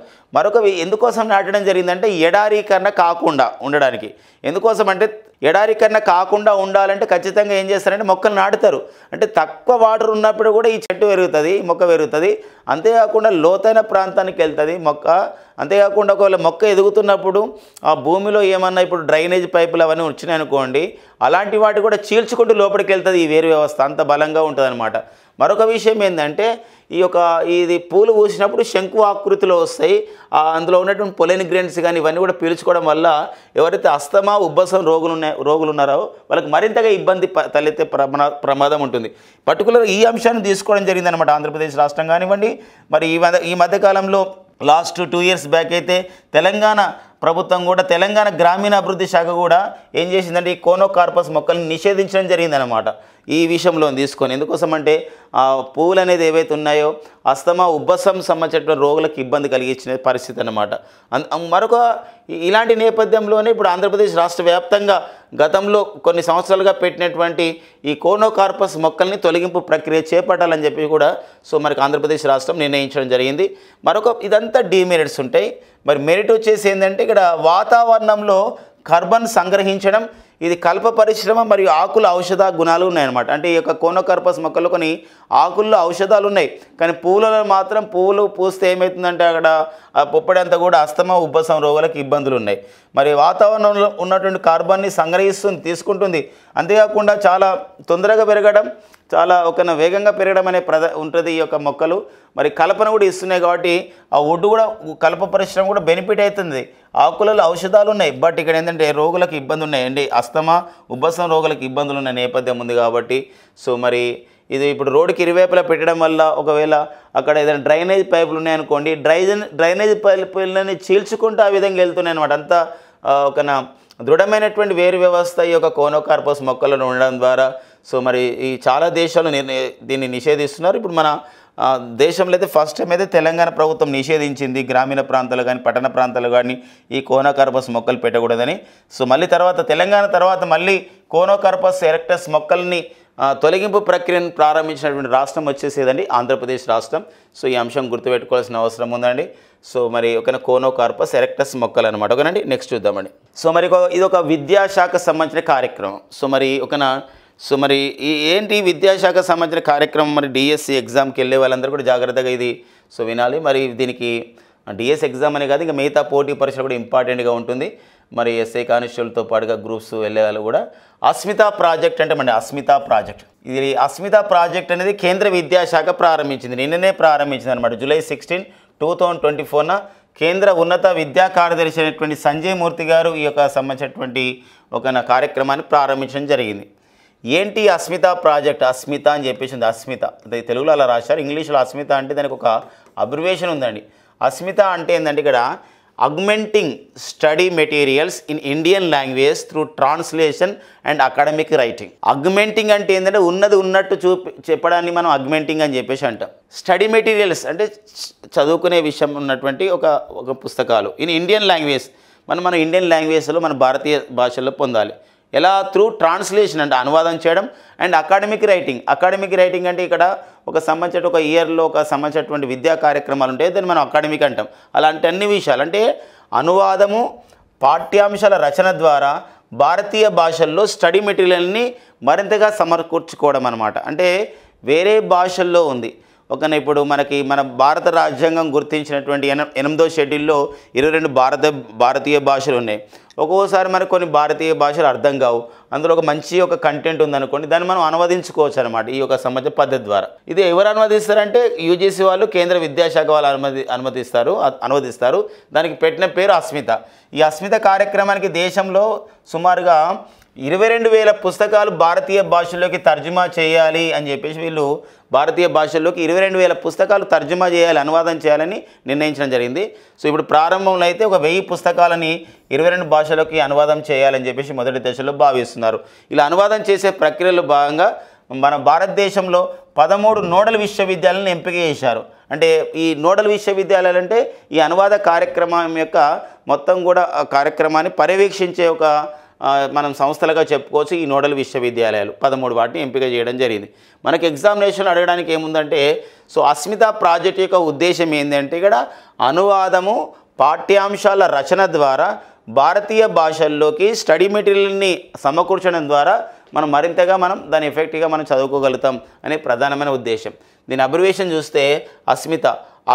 ఎందుకోసం నాటడం జరిగిందంటే ఎడారీకరణ కాకుండా ఉండడానికి. ఎందుకోసం అంటే ఎడారీకరణ కాకుండా ఉండాలంటే ఖచ్చితంగా ఏం చేస్తారంటే మొక్కలు నాటుతారు. అంటే తక్కువ వాటర్ ఉన్నప్పుడు కూడా ఈ చెట్టు పెరుగుతుంది, ఈ మొక్క పెరుగుతుంది. అంతేకాకుండా లోతైన ప్రాంతానికి వెళ్తుంది మొక్క. అంతేకాకుండా ఒకవేళ మొక్క ఎదుగుతున్నప్పుడు ఆ భూమిలో ఏమన్నా ఇప్పుడు డ్రైనేజ్ పైపులు అవన్నీ వచ్చినాయి అనుకోండి, అలాంటి వాటి కూడా చీల్చుకుంటూ లోపలికి వెళ్తుంది ఈ వేరు వ్యవస్థ, అంత బలంగా ఉంటుంది అనమాట. మరొక విషయం ఏంటంటే ఇది పూలు పూసినప్పుడు శంకు ఆకృతిలో వస్తాయి. అందులో ఉన్నటువంటి పొలెన్ గ్రెయిన్స్ కానీ ఇవన్నీ కూడా పీల్చుకోవడం వల్ల ఎవరైతే అస్తమా, ఉబ్బసం రోగులు ఉన్నారో వాళ్ళకి మరింతగా ఇబ్బంది తలెత్తే ప్రమాదం ఉంటుంది. పర్టికులర్ ఈ అంశాన్ని తీసుకోవడం జరిగింది అనమాట ఆంధ్రప్రదేశ్ రాష్ట్రం కానివ్వండి. మరి ఈ మధ్యకాలంలో లాస్ట్ 2 years బ్యాక్ అయితే తెలంగాణ ప్రభుత్వం కూడా, తెలంగాణ గ్రామీణ అభివృద్ధి శాఖ కూడా ఏం చేసిందంటే ఈ కోనోకార్పస్ మొక్కల్ని నిషేధించడం జరిగిందనమాట ఈ విషయంలో తీసుకొని. ఎందుకోసం అంటే ఆ పువ్వులు అనేది ఏవైతే ఉన్నాయో అస్తమా, ఉబ్బసం సంబంధించిన రోగులకు ఇబ్బంది కలిగించిన పరిస్థితి అన్నమాట. ఇలాంటి నేపథ్యంలోనే ఇప్పుడు ఆంధ్రప్రదేశ్ రాష్ట్ర వ్యాప్తంగా గతంలో కొన్ని సంవత్సరాలుగా పెట్టినటువంటి ఈ కోనోకార్పస్ మొక్కల్ని తొలగింపు ప్రక్రియ చేపట్టాలని చెప్పి కూడా మనకి ఆంధ్రప్రదేశ్ రాష్ట్రం నిర్ణయించడం జరిగింది. ఇదంతా డీమెరిట్స్ ఉంటాయి. మరి మెరిట్ వచ్చేసి ఏంటంటే ఇక్కడ వాతావరణంలో కార్బన్ సంగ్రహించడం, ఇది కల్ప పరిశ్రమ మరియు ఆకుల ఔషధ గుణాలు ఉన్నాయన్నమాట. అంటే ఈ యొక్క కోనోకార్పస్ మొక్కల్లో కొన్ని ఆకుల్లో ఔషధాలు ఉన్నాయి, కానీ పువ్వులలో మాత్రం పువ్వులు పూస్తే ఏమవుతుందంటే అక్కడ ఆ పొప్పడి అంతా కూడా అస్తమా, ఉబ్బసం రోగులకు ఇబ్బందులు ఉన్నాయి. మరి వాతావరణంలో ఉన్నటువంటి కార్బన్ని తీసుకుంటుంది. అంతేకాకుండా చాలా తొందరగా పెరగడం, చాలా వేగంగా పెరగడం అనే ఉంటుంది ఈ యొక్క మొక్కలు. మరి కలపను కూడా ఇస్తున్నాయి కాబట్టి ఆ ఒడ్డు కూడా కలప పరిశ్రమ కూడా బెనిఫిట్ అవుతుంది. ఆకులలో ఔషధాలు ఉన్నాయి, బట్ ఇక్కడ ఏంటంటే రోగులకు ఇబ్బంది ఉన్నాయండి, అస్తమా, ఉబ్బసం రోగులకు ఇబ్బందులు ఉన్న నేపథ్యం ఉంది కాబట్టి మరి ఇది ఇప్పుడు రోడ్డుకి ఇరువైపులా పెట్టడం వల్ల ఒకవేళ అక్కడ ఏదైనా డ్రైనేజ్ పైపులు ఉన్నాయనుకోండి, డ్రైనేజ్ పైపులని చీల్చుకుంటూ ఆ విధంగా వెళ్తున్నాయి అనమాట. అంతా దృఢమైనటువంటి వేరు వ్యవస్థ ఈ యొక్క కోనోకార్పస్ మొక్కలను ఉండడం ద్వారా మరి ఈ చాలా దేశాలు దీన్ని నిషేధిస్తున్నారు. ఇప్పుడు మన దేశంలో అయితే ఫస్ట్ టైం అయితే తెలంగాణ ప్రభుత్వం నిషేధించింది, గ్రామీణ ప్రాంతాలు కానీ పట్టణ ప్రాంతాలు కానీ ఈ కోనోకార్పస్ మొక్కలు పెట్టకూడదని. మళ్ళీ తెలంగాణ తర్వాత మళ్ళీ కోనోకార్పస్ ఎరెక్టస్ మొక్కల్ని తొలగింపు ప్రక్రియను ప్రారంభించినటువంటి రాష్ట్రం వచ్చేసేదండి ఆంధ్రప్రదేశ్ రాష్ట్రం. ఈ అంశం గుర్తుపెట్టుకోవాల్సిన అవసరం ఉందండి. మరి కోనోకార్పస్ ఎరెక్టస్ మొక్కలు అనమాట. ఓకేనండి, నెక్స్ట్ చూద్దామండి. ఇది ఒక విద్యాశాఖ సంబంధించిన కార్యక్రమం. మరి ఏంటి విద్యాశాఖ సంబంధించిన కార్యక్రమం? మరి డిఎస్సి ఎగ్జామ్కి వెళ్ళే వాళ్ళందరూ కూడా జాగ్రత్తగా ఇది వినాలి. మరి దీనికి డిఎస్సి ఎగ్జామ్ అనే కాదు, ఇంకా మిగతా పోటీ పరీక్షలు కూడా ఇంపార్టెంట్గా ఉంటుంది. మరి ఎస్ఐ కానిస్టేబుల్తో పాటుగా గ్రూప్స్ వెళ్ళే వాళ్ళు కూడా అస్మితా ప్రాజెక్ట్ అస్మితా ప్రాజెక్ట్. ఇది అస్మితా ప్రాజెక్ట్ అనేది కేంద్ర విద్యాశాఖ ప్రారంభించింది, నిన్ననే ప్రారంభించింది అనమాట. July 16, 2024 కేంద్ర ఉన్నత విద్యా కార్యదర్శి అయినటువంటి సంజయ్ మూర్తి గారు ఈ యొక్క సంబంధించినటువంటి కార్యక్రమాన్ని ప్రారంభించడం జరిగింది. ఏంటి అస్మితా ప్రాజెక్ట్? అస్మిత అని చెప్పేసి ఉంది. అస్మిత అది తెలుగులో అలా రాశారు, ఇంగ్లీష్లో అస్మిత అంటే దానికి ఒక అబ్రివేషన్ ఉందండి. అస్మిత అంటే ఏంటంటే ఇక్కడ augmenting study materials in Indian language through translation and academic writing. Augmenting అంటే ఏంటంటే ఉన్నది ఉన్నట్టు చెప్పడాన్ని మనం అగ్మెంటింగ్ అని చెప్పేసి అంటాం. స్టడీ మెటీరియల్స్ అంటే చదువుకునే విషయం ఉన్నటువంటి ఒక పుస్తకాలు ఇన్ ఇండియన్ లాంగ్వేజ్, మన ఇండియన్ లాంగ్వేజ్లో మన భారతీయ భాషల్లో పొందాలి. ఎలా? త్రూ ట్రాన్స్లేషన్ అంటే అనువాదం చేయడం, అండ్ అకాడమిక్ రైటింగ్ అంటే ఇక్కడ సంబంధించిన ఒక ఇయర్లో సంబంధించినటువంటి విద్యా కార్యక్రమాలు ఉంటాయి, దాన్ని మనం అకాడమిక్ అంటాం. అలాంటి అన్ని విషయాలు అంటే అనువాదము, పాఠ్యాంశాల రచన ద్వారా భారతీయ భాషల్లో స్టడీ మెటీరియల్ని మరింతగా సమకూర్చుకోవడం అనమాట. అంటే వేరే భాషల్లో ఉంది, ఇప్పుడు మనకి మన భారత రాజ్యాంగం గుర్తించినటువంటి 8వ షెడ్యూల్లో 22 భారతీయ భాషలు ఉన్నాయి. ఒక్కోసారి మనకు కొన్ని భారతీయ భాషలు అర్థం కావు, అందులో ఒక మంచి కంటెంట్ ఉందనుకోండి, దాన్ని మనం అనువదించుకోవచ్చు అనమాట ఈ సంబంధ పద్ధతి ద్వారా. ఇది ఎవరు అనువదిస్తారంటే యూజీసీ వాళ్ళు, కేంద్ర విద్యాశాఖ వాళ్ళు అనువదిస్తారు. దానికి పెట్టిన పేరు అస్మిత. ఈ అస్మిత కార్యక్రమానికి దేశంలో సుమారుగా 22,000 పుస్తకాలు భారతీయ భాషల్లోకి తర్జుమా చేయాలి అని చెప్పేసి వీళ్ళు భారతీయ భాషల్లోకి 22,000 పుస్తకాలు తర్జుమా చేయాలి, అనువాదం చేయాలని నిర్ణయించడం జరిగింది. సో ఇప్పుడు ప్రారంభంలో అయితే 1,000 పుస్తకాలని 22 భాషలోకి అనువాదం చేయాలని చెప్పేసి మొదటి దశలో భావిస్తున్నారు. ఇలా అనువాదం చేసే ప్రక్రియలో భాగంగా మన భారతదేశంలో 13 నోడల్ విశ్వవిద్యాలయాలను ఎంపిక చేశారు. అంటే ఈ నోడల్ విశ్వవిద్యాలయాలు అంటే ఈ అనువాద కార్యక్రమం యొక్క మొత్తం కూడా కార్యక్రమాన్ని పర్యవేక్షించే మనం సంస్థలుగా చెప్పుకోవచ్చు. ఈ నోడల్ విశ్వవిద్యాలయాలు 13 వాటిని ఎంపిక చేయడం జరిగింది. మనకి ఎగ్జామినేషన్ అడగడానికి ఏముందంటే, సో అస్మిత ప్రాజెక్ట్ యొక్క ఉద్దేశం ఏంటంటే ఇక్కడ అనువాదము, పాఠ్యాంశాల రచన ద్వారా భారతీయ భాషల్లోకి స్టడీ మెటీరియల్ని సమకూర్చడం ద్వారా మనం మరింతగా దాన్ని ఎఫెక్టివ్గా మనం చదువుకోగలుగుతాం అనే ప్రధానమైన ఉద్దేశం. దీని అబ్రివేషన్ చూస్తే Asmita,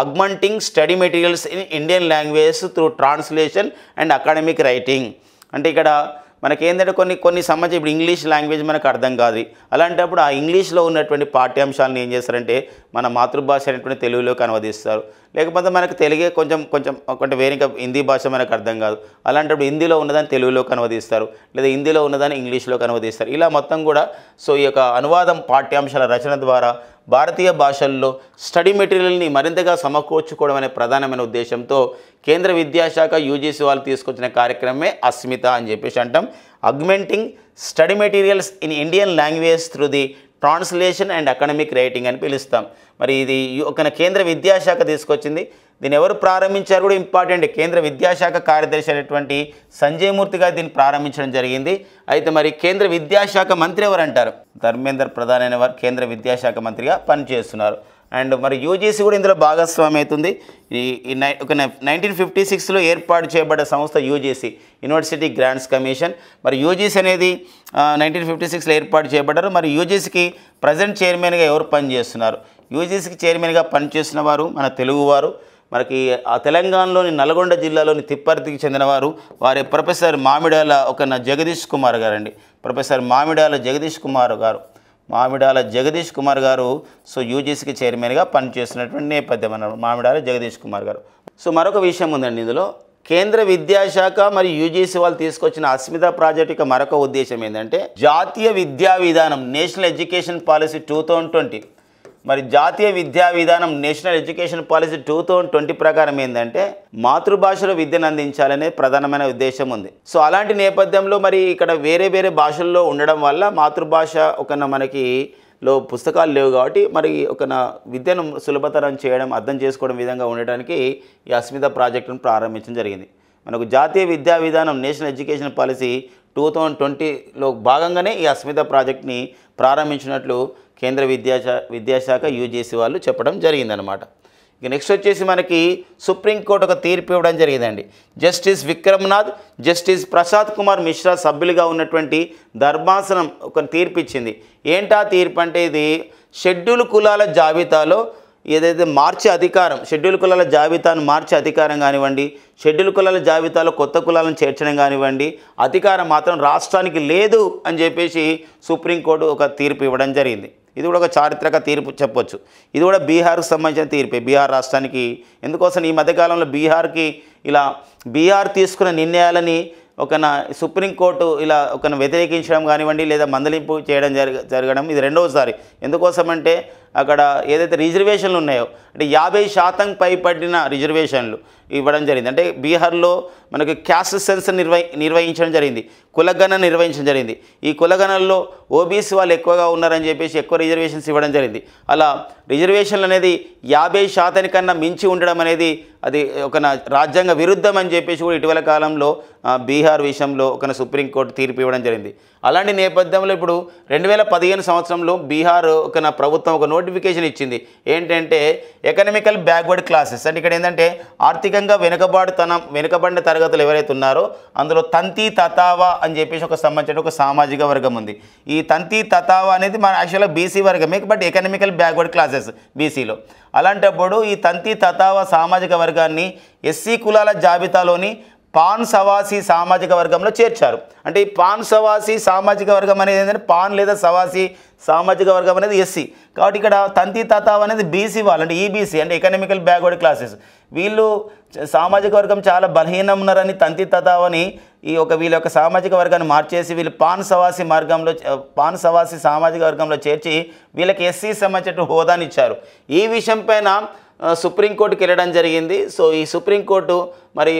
augmenting study materials in Indian language through translation and academic writing. అంటే ఇక్కడ మనకి ఏంటంటే కొన్ని సంబంధించి ఇప్పుడు ఇంగ్లీష్ లాంగ్వేజ్ మనకు అర్థం కాదు, అలాంటప్పుడు ఆ ఇంగ్లీష్లో ఉన్నటువంటి పాఠ్యాంశాలను ఏం చేస్తారంటే మన మాతృభాష అయినటువంటి తెలుగులోకి అనువదిస్తారు. లేకపోతే మనకు తెలుగే కొంచెం వేరే హిందీ భాష మనకు అర్థం కాదు, అలాంటప్పుడు హిందీలో ఉన్నదాన్ని తెలుగులోకి అనువదిస్తారు, లేదా హిందీలో ఉన్నదాన్ని ఇంగ్లీష్లోకి అనువదిస్తారు. ఇలా మొత్తం కూడా సో ఈ అనువాదం, పాఠ్యాంశాల రచన ద్వారా భారతీయ భాషల్లో స్టడీ మెటీరియల్ని మరింతగా సమకూర్చుకోవడం అనే ప్రధానమైన ఉద్దేశంతో కేంద్ర విద్యాశాఖ యూజీసీ వాళ్ళు తీసుకొచ్చిన కార్యక్రమమే అస్మిత అని చెప్పేసి అంటాం. Augmenting study materials in Indian language through the translation and academic writing అని పిలుస్తాం. మరి ఇది కేంద్ర విద్యాశాఖ తీసుకొచ్చింది. దీన్ని ఎవరు ప్రారంభించారు కూడా ఇంపార్టెంట్. కేంద్ర విద్యాశాఖ కార్యదర్శి అయినటువంటి సంజయ్ మూర్తి గారు దీన్ని ప్రారంభించడం జరిగింది. అయితే మరి కేంద్ర విద్యాశాఖ మంత్రి ఎవరు అంటారు? ధర్మేంద్ర ప్రధాన్ అనే వారు కేంద్ర విద్యాశాఖ మంత్రిగా పనిచేస్తున్నారు. అండ్ మరి యూజీసీ కూడా ఇందులో భాగస్వామి అవుతుంది. ఈ 1956లో ఏర్పాటు చేయబడ్డ సంస్థ యూజీసీ, యూనివర్సిటీ గ్రాంట్స్ కమిషన్. మరి యూజీసీ అనేది 1956లో ఏర్పాటు చేయబడ్డారు. మరి యూజీసీకి ప్రజెంట్ చైర్మన్గా ఎవరు పనిచేస్తున్నారు? యూజీసీకి చైర్మన్గా పనిచేస్తున్న వారు మన తెలుగువారు. మనకి ఆ తెలంగాణలోని నల్గొండ జిల్లాలోని తిప్పర్తికి చెందినవారు. వారి ప్రొఫెసర్ మామిడాల జగదీష్ కుమార్ గారు అండి. ప్రొఫెసర్ మామిడాల జగదీష్ కుమార్ గారు సో యూజీసీకి చైర్మన్గా పనిచేస్తున్నటువంటి నేపథ్యం అన్నారు మామిడాల జగదీష్ కుమార్ గారు. సో మరొక విషయం ఉందండి ఇందులో, కేంద్ర విద్యాశాఖ మరియు యూజీసీ వాళ్ళు తీసుకొచ్చిన అస్మిత ప్రాజెక్ట్ యొక్క మరొక ఉద్దేశం ఏంటంటే జాతీయ విద్యా విధానం, నేషనల్ ఎడ్యుకేషన్ పాలసీ 2020. మరి జాతీయ విద్యా విధానం, నేషనల్ ఎడ్యుకేషన్ పాలసీ 2020 ప్రకారం ఏంటంటే మాతృభాషలో విద్యను అందించాలనే ప్రధానమైన ఉద్దేశం ఉంది. సో అలాంటి నేపథ్యంలో మరి ఇక్కడ వేరే భాషల్లో ఉండడం వల్ల మాతృభాష మనకి పుస్తకాలు లేవు కాబట్టి మరి విద్యను సులభతరం చేయడం, అర్థం చేసుకోవడం విధంగా ఉండడానికి ఈ అస్మిత ప్రాజెక్టును ప్రారంభించడం జరిగింది. మనకు జాతీయ విద్యా విధానం, నేషనల్ ఎడ్యుకేషన్ పాలసీ 2020లో భాగంగానే ఈ అస్మిత ప్రాజెక్ట్ని ప్రారంభించినట్లు కేంద్ర విద్యాశాఖ యూజీసీ వాళ్ళు చెప్పడం జరిగిందనమాట. ఇక నెక్స్ట్ వచ్చేసి మనకి సుప్రీంకోర్టు ఒక తీర్పు ఇవ్వడం జరిగిందండి. జస్టిస్ విక్రమ్నాథ్, జస్టిస్ ప్రసాద్ కుమార్ మిశ్రా సభ్యులుగా ఉన్నటువంటి ధర్మాసనం ఒక తీర్పు ఇచ్చింది. ఏంటా తీర్పు అంటే ఇది షెడ్యూల్ కులాల జాబితాలో ఏదైతే మార్చే అధికారం, షెడ్యూల్ కులాల జాబితాను మార్చే అధికారం కానివ్వండి, షెడ్యూల్ కులాల జాబితాలో కొత్త కులాలను చేర్చడం కానివ్వండి, అధికారం మాత్రం రాష్ట్రానికి లేదు అని చెప్పేసి సుప్రీంకోర్టు ఒక తీర్పు ఇవ్వడం జరిగింది. ఇది కూడా ఒక చారిత్రక తీర్పు చెప్పొచ్చు. ఇది కూడా బీహార్కు సంబంధించిన తీర్పే. బీహార్ రాష్ట్రానికి ఎందుకోసం ఈ మధ్యకాలంలో బీహార్ తీసుకున్న నిర్ణయాలని సుప్రీంకోర్టు వ్యతిరేకించడం కానివ్వండి, లేదా మందలింపు చేయడం జరగడం ఇది రెండవసారి. ఎందుకోసమంటే అక్కడ ఏదైతే రిజర్వేషన్లు ఉన్నాయో అంటే 50% పైబడిన రిజర్వేషన్లు ఇవ్వడం జరిగింది. అంటే బీహార్లో మనకి క్యాస్ట్ సెన్సస్ నిర్వహించడం జరిగింది, కులగణన నిర్వహించడం జరిగింది. ఈ కులగణనలో ఓబీసీ వాళ్ళు ఎక్కువగా ఉన్నారని చెప్పేసి ఎక్కువ రిజర్వేషన్స్ ఇవ్వడం జరిగింది. అలా రిజర్వేషన్లు అనేది 50% కన్నా మించి ఉండడం అనేది అది రాజ్యాంగ విరుద్ధం అని చెప్పేసి కూడా ఇటీవల కాలంలో బీహార్ విషయంలో సుప్రీంకోర్టు తీర్పు ఇవ్వడం జరిగింది. అలాంటి నేపథ్యంలో ఇప్పుడు 2015 సంవత్సరంలో బీహార్ ప్రభుత్వం ఒక నోటిఫికేషన్ ఇచ్చింది. ఏంటంటే ఎకనామికల్ బ్యాక్వర్డ్ క్లాసెస్ అంటే ఇక్కడ ఏంటంటే ఆర్థికంగా వెనుకబడిన తరగతులు ఎవరైతే ఉన్నారో అందులో తంతి తతావా అని చెప్పేసి ఒక సంబంధించిన ఒక సామాజిక వర్గం ఉంది. ఈ తంతి తతావా అనేది మన యాక్చువల్గా బీసీ వర్గమే, బట్ ఎకనామికల్ బ్యాక్వర్డ్ క్లాసెస్ బీసీలో. అలాంటప్పుడు ఈ తంతి తతావా సామాజిక వర్గాన్ని ఎస్సీ కులాల జాబితాలోని పాన్ సవాసి సామాజిక వర్గంలో చేర్చారు. అంటే ఈ పాన్ సవాసి సామాజిక వర్గం అనేది ఏంటంటే పాన్ లేదా సవాసి సామాజిక వర్గం అనేది ఎస్సీ, కాబట్టి ఇక్కడ తంతి తతావ్ అనేది బీసీ వాళ్ళు, అంటే ఈబీసీ అంటే ఎకనామికల్ బ్యాక్వర్డ్ క్లాసెస్. వీళ్ళు సామాజిక వర్గం చాలా బలహీనం ఉన్నారని తంతి తతావ్ అని వీళ్ళ యొక్క సామాజిక వర్గాన్ని మార్చేసి వీళ్ళు పాన్ సవాసి సామాజిక వర్గంలో చేర్చి వీళ్ళకి ఎస్సీ సంబంధించిన హోదాని ఇచ్చారు. ఈ విషయం పైన సుప్రీంకోర్టుకి వెళ్ళడం జరిగింది. సో ఈ సుప్రీంకోర్టు మరి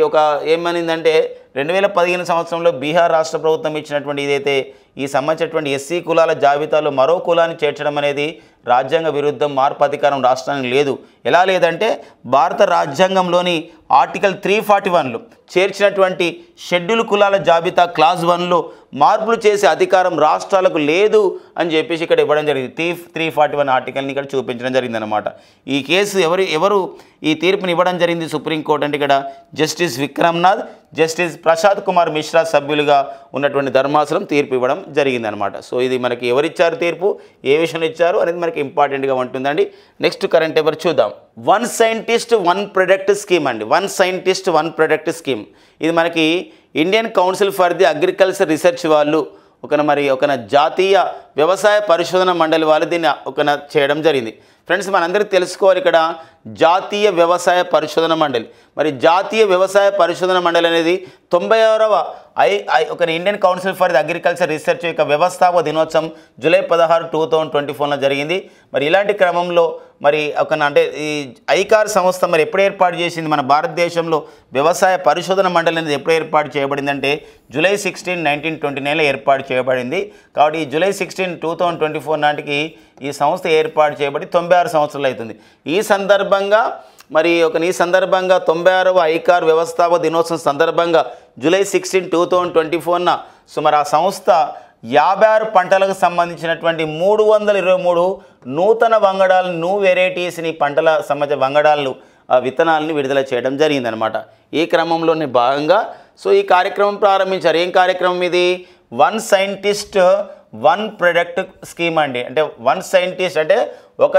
ఏమనిందంటే 2015 సంవత్సరంలో బీహార్ రాష్ట్ర ప్రభుత్వం ఇచ్చినటువంటి ఇదైతే ఈ సంబంధించినటువంటి ఎస్సీ కులాల జాబితాలో మరో కులాన్ని చేర్చడం అనేది రాజ్యాంగ విరుద్ధం, మార్పు అధికారం రాష్ట్రానికి లేదు. ఎలా లేదంటే భారత రాజ్యాంగంలోని ఆర్టికల్ 341లో చేర్చినటువంటి షెడ్యూల్ కులాల జాబితా క్లాస్ 1లో మార్పులు చేసే అధికారం రాష్ట్రాలకు లేదు అని చెప్పేసి ఇక్కడ ఇవ్వడం జరిగింది. 341 ఆర్టికల్ని ఇక్కడ చూపించడం జరిగిందనమాట. ఈ కేసు ఎవరు ఈ తీర్పుని ఇవ్వడం జరిగింది సుప్రీంకోర్టు అంటే ఇక్కడ జస్టిస్ విక్రమ్నాథ్, జస్టిస్ ప్రసాద్ కుమార్ మిశ్రా సభ్యులుగా ఉన్నటువంటి ధర్మాసనం తీర్పు ఇవ్వడం జరిగిందనమాట. సో ఇది మనకి ఎవరిచ్చారు తీర్పు, ఏ విషయంలో ఇచ్చారు అనేది మనకి ఇంపార్టెంట్గా ఉంటుందండి. నెక్స్ట్ కరెంట్ అఫైర్ చూద్దాం. 1 సైంటిస్ట్ 1 ప్రొడక్ట్ స్కీమ్ అండి. 1 సైంటిస్ట్ 1 ప్రొడక్ట్ స్కీమ్ ఇది మనకి Indian Council for the Agriculture research వాళ్ళు ఒక జాతీయ వ్యవసాయ పరిశోధన మండలి వాళ్ళు దీన్ని చేయడం జరిగింది. ఫ్రెండ్స్ మనందరికీ తెలుసుకోవాలి ఇక్కడ జాతీయ వ్యవసాయ పరిశోధన మండలి. మరి జాతీయ వ్యవసాయ పరిశోధన మండలి అనేది 96వ Indian Council for the Agriculture Research యొక్క వ్యవస్థాపక దినోత్సవం జూలై 16, 2024లో జరిగింది. మరి ఇలాంటి క్రమంలో మరి అంటే ఈ ఐకార్ సంస్థ మరి ఎప్పుడు ఏర్పాటు చేసింది, మన భారతదేశంలో వ్యవసాయ పరిశోధన మండలి అనేది ఎప్పుడు ఏర్పాటు చేయబడిందంటే జూలై 16, 1929లో ఏర్పాటు చేయబడింది. కాబట్టి ఈ జూలై 16, 2024 నాటికి ఈ సంస్థ ఏర్పాటు చేయబడి 96 సంవత్సరాలు అవుతుంది. ఈ సందర్భంగా 96వ ఐకార్ వ్యవస్థాపక దినోత్సవం సందర్భంగా జూలై 16, 2024న సుమారు ఆ సంస్థ 56 పంటలకు సంబంధించినటువంటి 323 నూతన వంగడాలను న్యూ వెరైటీస్ని పంటల సంబంధించిన వంగడాలను విత్తనాలను విడుదల చేయడం జరిగిందనమాట. ఈ క్రమంలోని భాగంగా ఈ కార్యక్రమం ప్రారంభించారు. ఏం కార్యక్రమం ఇది? 1 సైంటిస్ట్ 1 ప్రొడక్ట్ స్కీమ్ అండి. అంటే 1 సైంటిస్ట్ అంటే ఒక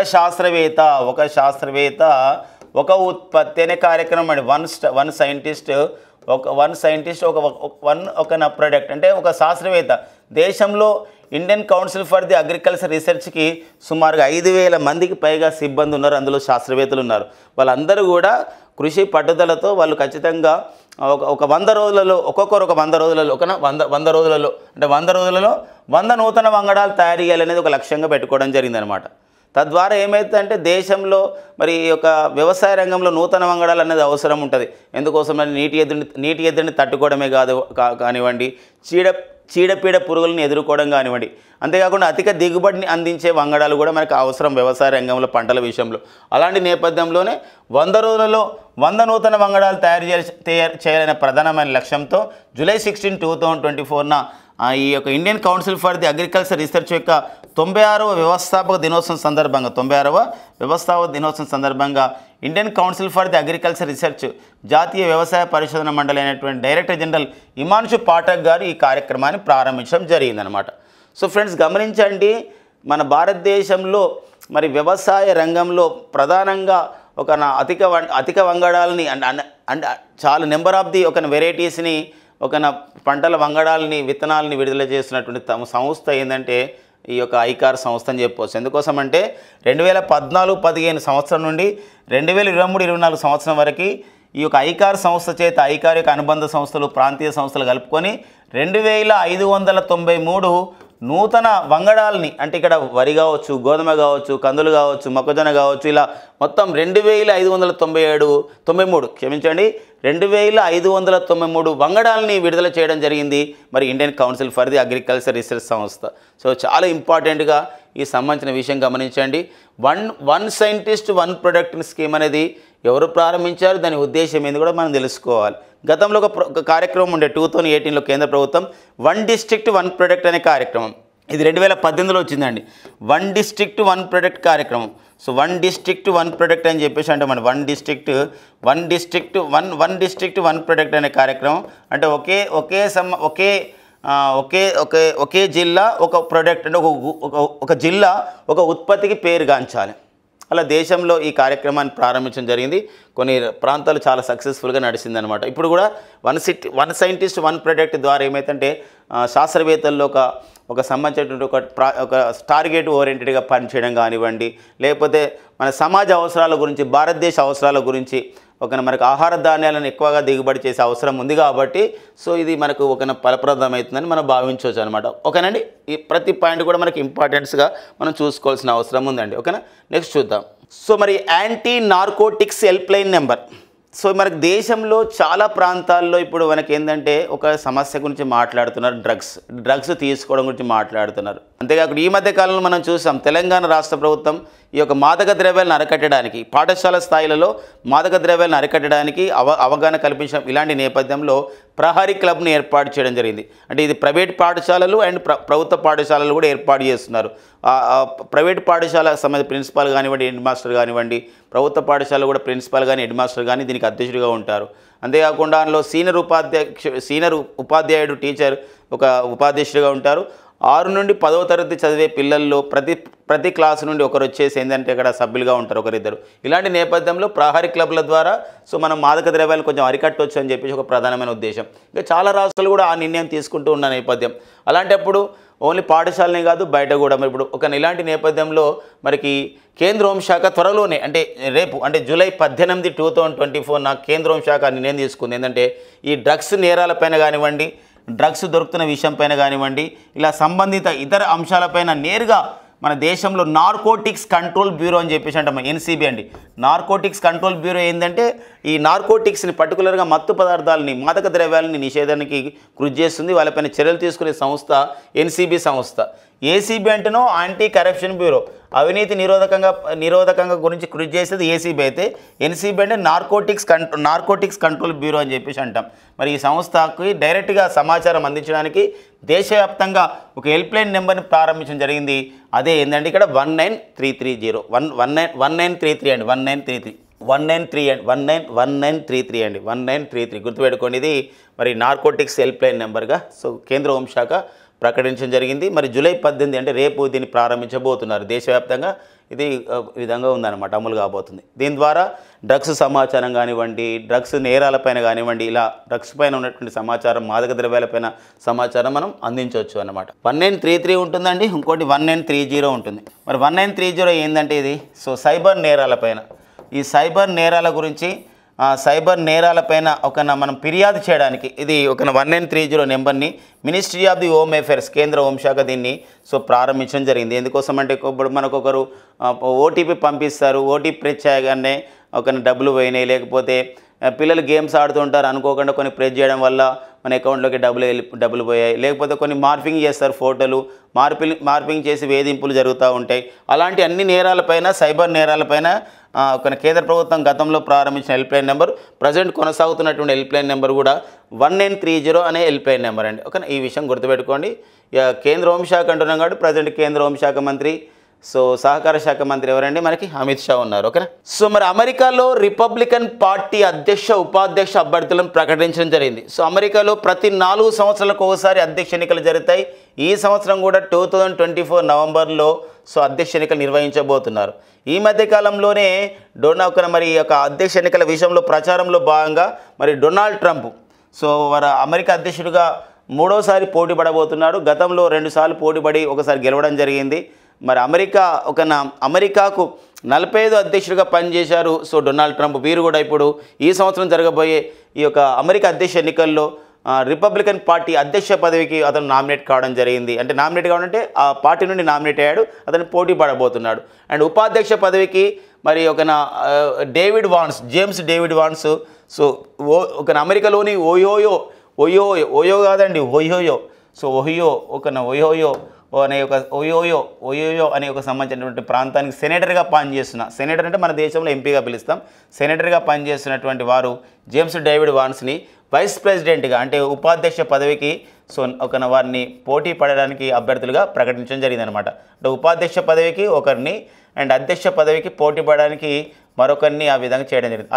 శాస్త్రవేత్త ఒక ఉత్పత్తి అనే కార్యక్రమం అండి. 1 సైంటిస్ట్ ఒక ప్రొడక్ట్ అంటే ఒక శాస్త్రవేత్త. దేశంలో Indian Council for the Agriculture రీసెర్చ్కి సుమారుగా 5,000 మందికి పైగా సిబ్బంది ఉన్నారు. అందులో శాస్త్రవేత్తలు ఉన్నారు. వాళ్ళందరూ కూడా కృషి పట్టుదలతో వాళ్ళు ఖచ్చితంగా ఒక 100 రోజులలో ఒక్కొక్కరు 100 రోజులలో 100 రోజులలో అంటే 100 రోజులలో 100 నూతన వంగడాలు తయారు చేయాలనేది ఒక లక్ష్యంగా పెట్టుకోవడం జరిగిందనమాట. తద్వారా ఏమవుతుందంటే దేశంలో మరి ఈ యొక్క వ్యవసాయ రంగంలో నూతన వంగడాలు అనేది అవసరం ఉంటుంది. ఎందుకోసం నీటి ఎద్దడిని తట్టుకోవడమే కానివ్వండి, చీడపీడ పురుగులను ఎదుర్కోవడం కానివ్వండి, అంతేకాకుండా అధిక దిగుబడిని అందించే వంగడాలు కూడా మనకు అవసరం వ్యవసాయ రంగంలో పంటల విషయంలో. అలాంటి నేపథ్యంలోనే 100 రోజులలో 100 నూతన వంగడాలు తయారు చేయాలనే ప్రధానమైన లక్ష్యంతో జూలై 16, 2024న ఈ యొక్క Indian Council for the Agriculture Research యొక్క 96వ వ్యవస్థాపక దినోత్సవం సందర్భంగా Indian Council for the Agriculture research జాతీయ వ్యవసాయ పరిశోధన మండలి అయినటువంటి డైరెక్టర్ జనరల్ హిమాంశు పాఠక్ గారు ఈ కార్యక్రమాన్ని ప్రారంభించడం జరిగిందనమాట. సో ఫ్రెండ్స్ గమనించండి, మన భారతదేశంలో మరి వ్యవసాయ రంగంలో ప్రధానంగా అధిక వంగడాలని అండ్ చాలా నెంబర్ ఆఫ్ ది వెరైటీస్ని పంటల వంగడాలని విత్తనాలని విడుదల చేస్తున్నటువంటి సంస్థ ఏంటంటే ఈ యొక్క ఐకార్ సంస్థ అని చెప్పవచ్చు. ఎందుకోసం అంటే 2014-15 సంవత్సరం నుండి 2023-24 సంవత్సరం వరకు ఈ యొక్క ఐకార్ సంస్థ చేత ఐకార్ యొక్క అనుబంధ సంస్థలు ప్రాంతీయ సంస్థలు కలుపుకొని 2,593 నూతన వంగడాలని అంటే ఇక్కడ వరి కావచ్చు, గోధుమ కావచ్చు, కందులు కావచ్చు, మొక్కజొన్న కావచ్చు, ఇలా మొత్తం 2,593 వంగడాలని విడుదల చేయడం జరిగింది మరి Indian Council for the Agriculture research సంస్థ. సో చాలా ఇంపార్టెంట్గా ఈ సంబంధించిన విషయం గమనించండి. 1 సైంటిస్ట్ 1 ప్రొడక్ట్ స్కీమ్ అనేది ఎవరు ప్రారంభించారు, దాని ఉద్దేశం ఏంది కూడా మనం తెలుసుకోవాలి. గతంలో ఒక కార్యక్రమం ఉండే 2018లో కేంద్ర ప్రభుత్వం 1 డిస్ట్రిక్ట్ 1 ప్రొడక్ట్ అనే కార్యక్రమం. ఇది 2018లో వచ్చిందండి. 1 డిస్ట్రిక్ట్ 1 ప్రొడక్ట్ కార్యక్రమం. సో 1 డిస్ట్రిక్ట్ 1 ప్రొడక్ట్ అని చెప్పేసి అంటే మన 1 డిస్ట్రిక్ట్ 1 ప్రొడక్ట్ అనే కార్యక్రమం అంటే ఒకే జిల్లా ఒక ప్రొడక్ట్ అంటే ఒక జిల్లా ఒక ఉత్పత్తికి పేరుగాంచాలి. అలా దేశంలో ఈ కార్యక్రమాన్ని ప్రారంభించడం జరిగింది. కొన్ని ప్రాంతాలు చాలా సక్సెస్ఫుల్గా నడిచిందనమాట. ఇప్పుడు కూడా 1 సైంటిస్ట్ 1 ప్రొడక్ట్ ద్వారా ఏమైతుంటే శాస్త్రవేత్తల్లో ఒక సంబంధించినటువంటి ఒక టార్గెట్ ఓరియంటెడ్గా పనిచేయడం కానివ్వండి, లేకపోతే మన సమాజ అవసరాల గురించి, భారతదేశ అవసరాల గురించి మనకు ఆహార ధాన్యాలను ఎక్కువగా దిగుబడి చేసే అవసరం ఉంది కాబట్టి సో ఇది మనకు ఫలప్రదమవుతుందని మనం భావించవచ్చు అనమాట. ఓకేనండి, ఈ ప్రతి పాయింట్ కూడా మనకి ఇంపార్టెన్స్గా మనం చూసుకోవాల్సిన అవసరం ఉందండి. ఓకేనా, నెక్స్ట్ చూద్దాం. సో మరి anti narcotics help line number. So మనకు దేశంలో చాలా ప్రాంతాల్లో ఇప్పుడు మనకి ఏంటంటే ఒక సమస్య గురించి మాట్లాడుతున్నారు, డ్రగ్స్ తీసుకోవడం గురించి మాట్లాడుతున్నారు. అంతేకాకుండా ఈ మధ్య కాలంలో మనం చూసాం తెలంగాణ రాష్ట్ర ప్రభుత్వం ఈ యొక్క మాదక ద్రవ్యాలను అరికట్టడానికి, పాఠశాల స్థాయిలలో మాదక ద్రవ్యాలను అరికట్టడానికి అవగాహన కల్పించడం. ఇలాంటి నేపథ్యంలో ప్రహరీ క్లబ్ను ఏర్పాటు చేయడం జరిగింది. అంటే ఇది ప్రైవేట్ పాఠశాలలు అండ్ ప్రభుత్వ పాఠశాలలు కూడా ఏర్పాటు చేస్తున్నారు. ప్రైవేట్ పాఠశాల సంబంధించిన ప్రిన్సిపాల్ కానివ్వండి, హెడ్ మాస్టర్ కానివ్వండి, ప్రభుత్వ పాఠశాల కూడా ప్రిన్సిపాల్ కానీ హెడ్ మాస్టర్ కానీ దీనికి అధ్యక్షుడిగా ఉంటారు. అంతేకాకుండా అందులో సీనియర్ ఉపాధ్యాయుడు టీచర్ ఒక ఉపాధ్యక్షుడిగా ఉంటారు. 6 నుండి 10వ తరగతి చదివే పిల్లల్లో ప్రతి క్లాసు నుండి ఒకరు వచ్చేసి ఏంటంటే ఇక్కడ సభ్యులుగా ఉంటారు, ఒకరిద్దరు. ఇలాంటి నేపథ్యంలో ప్రహరీ క్లబ్ల ద్వారా సో మనం మాదక ద్రవ్యాలను కొంచెం అరికట్టవచ్చు అని చెప్పేసి ఒక ప్రధానమైన ఉద్దేశం. ఇంకా చాలా రాష్ట్రాలు కూడా ఆ నిర్ణయం తీసుకుంటూ ఉన్న నేపథ్యం. అలాంటప్పుడు ఓన్లీ పాఠశాలనే కాదు బయట కూడా మరి ఇప్పుడు ఇలాంటి నేపథ్యంలో మనకి కేంద్ర హోంశాఖ త్వరలోనే అంటే రేపు అంటే జూలై 18, 2024 కేంద్ర హోంశాఖ నిర్ణయం తీసుకుంది. ఏంటంటే ఈ డ్రగ్స్ నేరాలపైన కానివ్వండి, డ్రగ్స్ దొరుకుతున్న విషయంపైన కానివ్వండి, ఇలా సంబంధిత ఇతర అంశాలపైన నేరుగా మన దేశంలో నార్కోటిక్స్ కంట్రోల్ బ్యూరో అని చెప్పేసి అంటాం, ఎన్సీబీ అండి. నార్కోటిక్స్ కంట్రోల్ బ్యూరో ఏంటంటే ఈ నార్కోటిక్స్ని పర్టికులర్గా మత్తు పదార్థాలని, మాదక ద్రవ్యాలని నిషేధానికి కృషి చేస్తుంది. వాళ్ళపైన చర్యలు తీసుకునే సంస్థ ఎన్సీబీ సంస్థ. ఏసీబీ అంటేనో యాంటీ కరప్షన్ బ్యూరో, అవినీతి నిరోధకంగా గురించి కృషి చేసేది ఏసీబీ అయితే, ఎన్సీబీ అంటే నార్కోటిక్స్ కంట్రోల్ బ్యూరో అని చెప్పేసి అంటాం. మరి ఈ సంస్థకి డైరెక్ట్గా సమాచారం అందించడానికి దేశవ్యాప్తంగా ఒక హెల్ప్ లైన్ నెంబర్ని ప్రారంభించడం జరిగింది. అదే ఏంటంటే ఇక్కడ 19330 1933 అండి, 1933 అండి, 1933 గుర్తుపెట్టుకోండి. ఇది మరి నార్కోటిక్స్ హెల్ప్ లైన్ నెంబర్గా సో కేంద్ర హోంశాఖ ప్రకటించడం జరిగింది. మరి జూలై 18 అంటే రేపు దీన్ని ప్రారంభించబోతున్నారు. దేశవ్యాప్తంగా ఇది విధంగా ఉందన్నమాట, అమలు కాబోతుంది. దీని ద్వారా డ్రగ్స్ సమాచారం కానివ్వండి, డ్రగ్స్ నేరాలపైన కానివ్వండి, ఇలా డ్రగ్స్ పైన ఉన్నటువంటి సమాచారం, మాదక ద్రవ్యాలపైన సమాచారం మనం అందించవచ్చు అన్నమాట. 1933 ఉంటుందండి, ఇంకోటి 1930 ఉంటుంది. మరి 1930 ఏంటంటే ఇది సో సైబర్ నేరాలపైన, ఈ సైబర్ నేరాల గురించి సైబర్ నేరాలపైన మనం ఫిర్యాదు చేయడానికి ఇది 1930 నెంబర్ని ministry of the home affairs కేంద్ర హోంశాఖ దీన్ని సో ప్రారంభించడం జరిగింది. ఎందుకోసం అంటే ఇప్పుడు మనకు ఒకరు ఓటీపీ పంపిస్తారు, ఓటీపీ ప్రెస్ చేయగానే డబ్బులు పోయినాయి, లేకపోతే పిల్లలు గేమ్స్ ఆడుతుంటారు అనుకోకుండా కొన్ని ప్రెస్ చేయడం వల్ల మన అకౌంట్లోకి డబ్బులు పోయాయి, లేకపోతే కొన్ని మార్ఫింగ్ చేస్తారు, ఫోటోలు మార్ఫింగ్ చేసి వేధింపులు జరుగుతూ ఉంటాయి. అలాంటి అన్ని నేరాలపైన, సైబర్ నేరాలపైన కేంద్ర ప్రభుత్వం గతంలో ప్రారంభించిన హెల్ప్ లైన్ నెంబర్, ప్రజెంట్ కొనసాగుతున్నటువంటి హెల్ప్ లైన్ నెంబర్ కూడా 1930 అనే హెల్ప్ లైన్ నెంబర్ అండి. ఓకే, ఈ విషయం గుర్తుపెట్టుకోండి. కేంద్ర హోంశాఖ అంటున్నాం కాబట్టి ప్రజెంట్ కేంద్ర హోంశాఖ మంత్రి సో సహకార శాఖ మంత్రి ఎవరండి మనకి అమిత్ షా ఉన్నారు. ఓకేనా. సో మరి అమెరికాలో రిపబ్లికన్ పార్టీ అధ్యక్ష ఉపాధ్యక్ష అభ్యర్థులను ప్రకటించడం జరిగింది. సో అమెరికాలో ప్రతి 4 సంవత్సరాలకు ఒకసారి అధ్యక్ష ఎన్నికలు జరుగుతాయి. ఈ సంవత్సరం కూడా 2024 నవంబర్లో సో అధ్యక్ష ఎన్నికలు నిర్వహించబోతున్నారు. ఈ మధ్యకాలంలోనే మరి యొక్క అధ్యక్ష ఎన్నికల విషయంలో ప్రచారంలో భాగంగా మరి డొనాల్డ్ ట్రంప్ సో వారు అమెరికా అధ్యక్షుడిగా 3వసారి పోటీ పడబోతున్నాడు. గతంలో 2 సార్లు పోటీపడి ఒకసారి గెలవడం జరిగింది. మరి అమెరికాకు 45 అధ్యక్షుడిగా పనిచేశారు సో డొనాల్డ్ ట్రంప్. వీరు కూడా ఇప్పుడు ఈ సంవత్సరం జరగబోయే ఈ యొక్క అమెరికా అధ్యక్ష ఎన్నికల్లో రిపబ్లికన్ పార్టీ అధ్యక్ష పదవికి అతను నామినేట్ కావడం జరిగింది. అంటే నామినేట్ కావాలంటే ఆ పార్టీ నుండి నామినేట్ అయ్యాడు, అతను పోటీ పడబోతున్నాడు. అండ్ ఉపాధ్యక్ష పదవికి మరి జేమ్స్ డేవిడ్ వాన్స్ సో అమెరికాలోని ఓయో కాదండి, ఓహియో సో ఓహియో అనే ఒక ఓయోయో అనే ఒక సంబంధించినటువంటి ప్రాంతానికి సెనేటర్గా పనిచేస్తున్న, సెనేటర్ అంటే మన దేశంలో ఎంపీగా పిలుస్తాం, సెనేటర్గా పనిచేస్తున్నటువంటి వారు జేమ్స్ డేవిడ్ వాన్స్ని వైస్ ప్రెసిడెంట్గా అంటే ఉపాధ్యక్ష పదవికి వారిని పోటీ పడడానికి అభ్యర్థులుగా ప్రకటించడం జరిగిందనమాట. అంటే ఉపాధ్యక్ష పదవికి ఒకరిని అండ్ అధ్యక్ష పదవికి పోటీ పడడానికి మరొకరిని ఆ విధంగా చేయడం జరిగింది.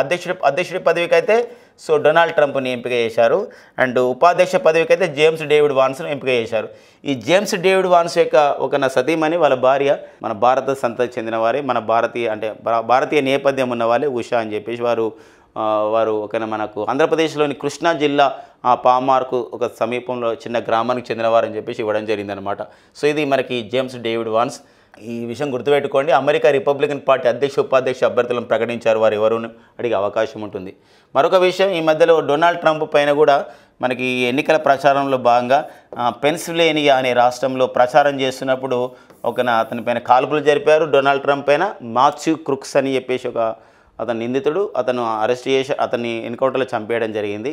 అధ్యక్షుడి పదవికి అయితే డొనాల్డ్ ట్రంప్ని ఎంపిక చేశారు అండ్ ఉపాధ్యక్ష పదవికి అయితే జేమ్స్ డేవిడ్ వాన్స్ను ఎంపిక చేశారు. ఈ జేమ్స్ డేవిడ్ వాన్స్ యొక్క సతీమణి వాళ్ళ భార్య మన భారత సంతతికి చెందిన వారే, మన భారతీయ నేపథ్యం ఉన్న వాళ్ళే ఉషా అని చెప్పేసి వారు మనకు ఆంధ్రప్రదేశ్లోని కృష్ణా జిల్లా పామార్కు ఒక సమీపంలో చిన్న గ్రామానికి చెందినవారు అని చెప్పేసి ఇవ్వడం జరిగిందనమాట. సో ఇది మనకి జేమ్స్ డేవిడ్ వాన్స్. ఈ విషయం గుర్తుపెట్టుకోండి. అమెరికా రిపబ్లికన్ పార్టీ అధ్యక్ష ఉపాధ్యక్ష అభ్యర్థులను ప్రకటించారు, వారు ఎవరును అడిగే అవకాశం ఉంటుంది. మరొక విషయం, ఈ మధ్యలో డొనాల్డ్ ట్రంప్ పైన కూడా మనకి ఎన్నికల ప్రచారంలో భాగంగా పెన్సిల్వేనియా అనే రాష్ట్రంలో ప్రచారం చేస్తున్నప్పుడు అతని పైన కాల్పులు జరిపారు. డొనాల్డ్ ట్రంప్ పైన మాథ్యూ క్రూక్స్ అని చెప్పేసి అతను నిందితుడు, అతను అరెస్ట్ చేసి అతన్ని ఎన్కౌంటర్లో చంపేయడం జరిగింది.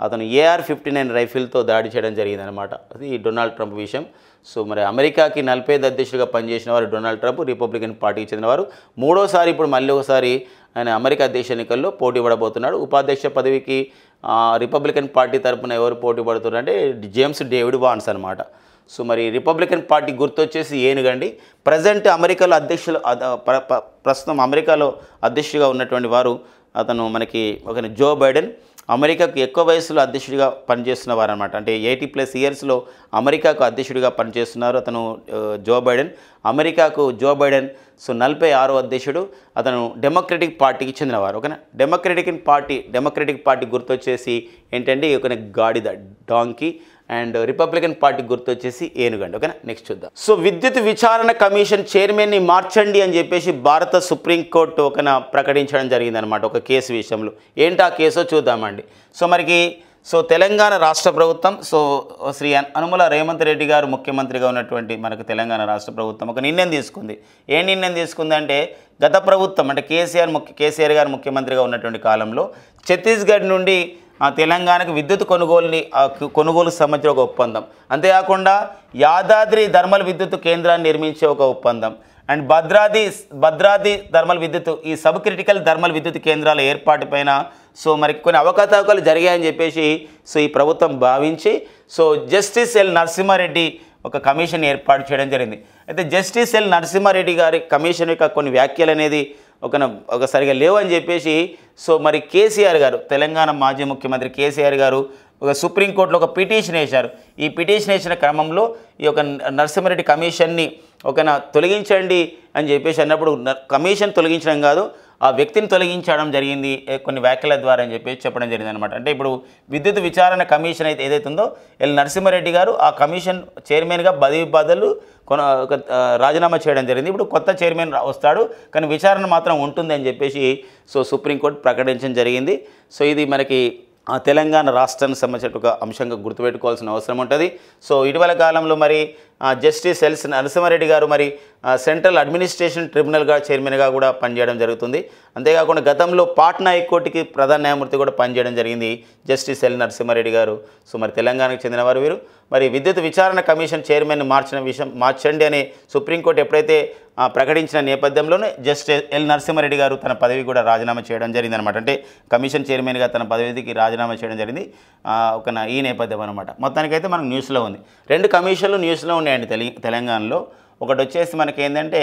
అతను AR-59 రైఫిల్తో దాడి చేయడం జరిగింది అనమాట. అది డొనాల్డ్ ట్రంప్ విషయం. సో మరి అమెరికాకి 45 అధ్యక్షుడిగా పనిచేసిన వారు డొనాల్డ్ ట్రంప్, రిపబ్లికన్ పార్టీకి చెందినవారు. మూడోసారి ఇప్పుడు మళ్ళీ ఒకసారి ఆయన అమెరికా అధ్యక్ష ఎన్నికల్లో పోటీ పడబోతున్నాడు. ఉపాధ్యక్ష పదవికి రిపబ్లికన్ పార్టీ తరఫున ఎవరు పోటీ పడుతున్నారంటే జేమ్స్ డేవిడ్ వాన్స్ అనమాట. సో మరి రిపబ్లికన్ పార్టీ గుర్తొచ్చేసి ఏనుగండి. ప్రజెంట్ అమెరికాలో ప్రస్తుతం అమెరికాలో అధ్యక్షుడిగా ఉన్నటువంటి వారు అతను మనకి జో బైడెన్. అమెరికాకు ఎక్కువ వయసులో అధ్యక్షుడిగా పనిచేస్తున్నవారు అనమాట. అంటే 80+ ఇయర్స్లో అమెరికాకు అధ్యక్షుడిగా పనిచేస్తున్నారు అతను జో బైడెన్. అమెరికాకు జో బైడెన్ 46వ అధ్యక్షుడు. అతను డెమోక్రటిక్ పార్టీకి చెందినవారు. ఓకేనా. డెమోక్రటిక్ పార్టీ గుర్తొచ్చేసి ఏంటంటే గాడిద, డాంకీ. అండ్ రిపబ్లికన్ పార్టీ గుర్తొచ్చేసి ఏనుగండి. ఓకేనా. నెక్స్ట్ చూద్దాం. సో విద్యుత్ విచారణ కమిషన్ చైర్మన్ని మార్చండి అని చెప్పేసి భారత సుప్రీంకోర్టు ప్రకటించడం జరిగిందనమాట ఒక కేసు విషయంలో. ఏంటి ఆ కేసో చూద్దామండి. సో తెలంగాణ రాష్ట్ర ప్రభుత్వం, శ్రీ అనుమల రేవంత్ రెడ్డి గారు ముఖ్యమంత్రిగా ఉన్నటువంటి మనకు తెలంగాణ రాష్ట్ర ప్రభుత్వం ఒక నిర్ణయం తీసుకుంది. ఏ నిర్ణయం తీసుకుందంటే, గత ప్రభుత్వం అంటే కేసీఆర్ గారు ముఖ్యమంత్రిగా ఉన్నటువంటి కాలంలో ఛత్తీస్గఢ్ నుండి తెలంగాణకు విద్యుత్ కొనుగోలుకు సంబంధించిన ఒక ఒప్పందం, అంతేకాకుండా యాదాద్రి థర్మల్ విద్యుత్ కేంద్రాన్ని నిర్మించే ఒక ఒప్పందం అండ్ భద్రాద్రి థర్మల్ విద్యుత్ ఈ సబ్ క్రిటికల్ థర్మల్ విద్యుత్ కేంద్రాల ఏర్పాటుపైన మరి కొన్ని అవకతవకలు జరిగాయని చెప్పేసి ఈ ప్రభుత్వం భావించి జస్టిస్ ఎల్ నరసింహారెడ్డి ఒక కమిషన్ ఏర్పాటు చేయడం జరిగింది. అయితే జస్టిస్ ఎల్ నరసింహారెడ్డి గారి కమిషన్ యొక్క కొన్ని వ్యాఖ్యలు అనేది సరిగా లేవని చెప్పేసి మరి కేసీఆర్ గారు, తెలంగాణ మాజీ ముఖ్యమంత్రి కేసీఆర్ గారు సుప్రీంకోర్టులో ఒక పిటిషన్ వేశారు. ఈ పిటిషన్ వేసిన క్రమంలో ఈ నరసింహారెడ్డి కమిషన్ని తొలగించండి అని చెప్పేసి అన్నప్పుడు కమిషన్ తొలగించడం కాదు, ఆ వ్యక్తిని తొలగించడం జరిగింది కొన్ని వ్యాఖ్యల ద్వారా అని చెప్పేసి చెప్పడం జరిగింది అనమాట. అంటే ఇప్పుడు విద్యుత్ విచారణ కమిషన్ ఏదైతే ఉందో ఎల్ నరసింహారెడ్డి గారు ఆ కమిషన్ చైర్మన్గా బదులు రాజీనామా చేయడం జరిగింది. ఇప్పుడు కొత్త చైర్మన్ వస్తాడు, కానీ విచారణ మాత్రం ఉంటుంది అని చెప్పేసి సుప్రీంకోర్టు ప్రకటించడం జరిగింది. సో ఇది మనకి తెలంగాణ రాష్ట్రానికి సంబంధించిన ఒక అంశంగా గుర్తుపెట్టుకోవాల్సిన అవసరం ఉంటుంది. సో ఇటీవల కాలంలో మరి జస్టిస్ ఎల్ నరసింహారెడ్డి గారు మరి సెంట్రల్ అడ్మినిస్ట్రేషన్ ట్రిబ్యునల్గా చైర్మన్గా కూడా పనిచేయడం జరుగుతుంది. అంతేకాకుండా గతంలో పాట్నా హైకోర్టుకి ప్రధాన న్యాయమూర్తి కూడా పనిచేయడం జరిగింది జస్టిస్ ఎల్ నరసింహారెడ్డి గారు. సో మరి తెలంగాణకు చెందినవారు వీరు. మరి విద్యుత్ విచారణ కమిషన్ చైర్మన్ మార్చండి అని సుప్రీంకోర్టు ఎప్పుడైతే ప్రకటించిన నేపథ్యంలోనే జస్టిస్ ఎల్ నరసింహారెడ్డి గారు తన పదవి కూడా రాజీనామా చేయడం జరిగింది అనమాట. అంటే కమిషన్ చైర్మన్గా తన పదవికి రాజీనామా చేయడం జరిగింది ఈ నేపథ్యం అనమాట. మొత్తానికైతే మనకు న్యూస్లో ఉంది. 2 కమిషన్లు న్యూస్లో ఉన్నాయండి తెలంగాణలో. ఒకటి వచ్చేసి మనకి ఏంటంటే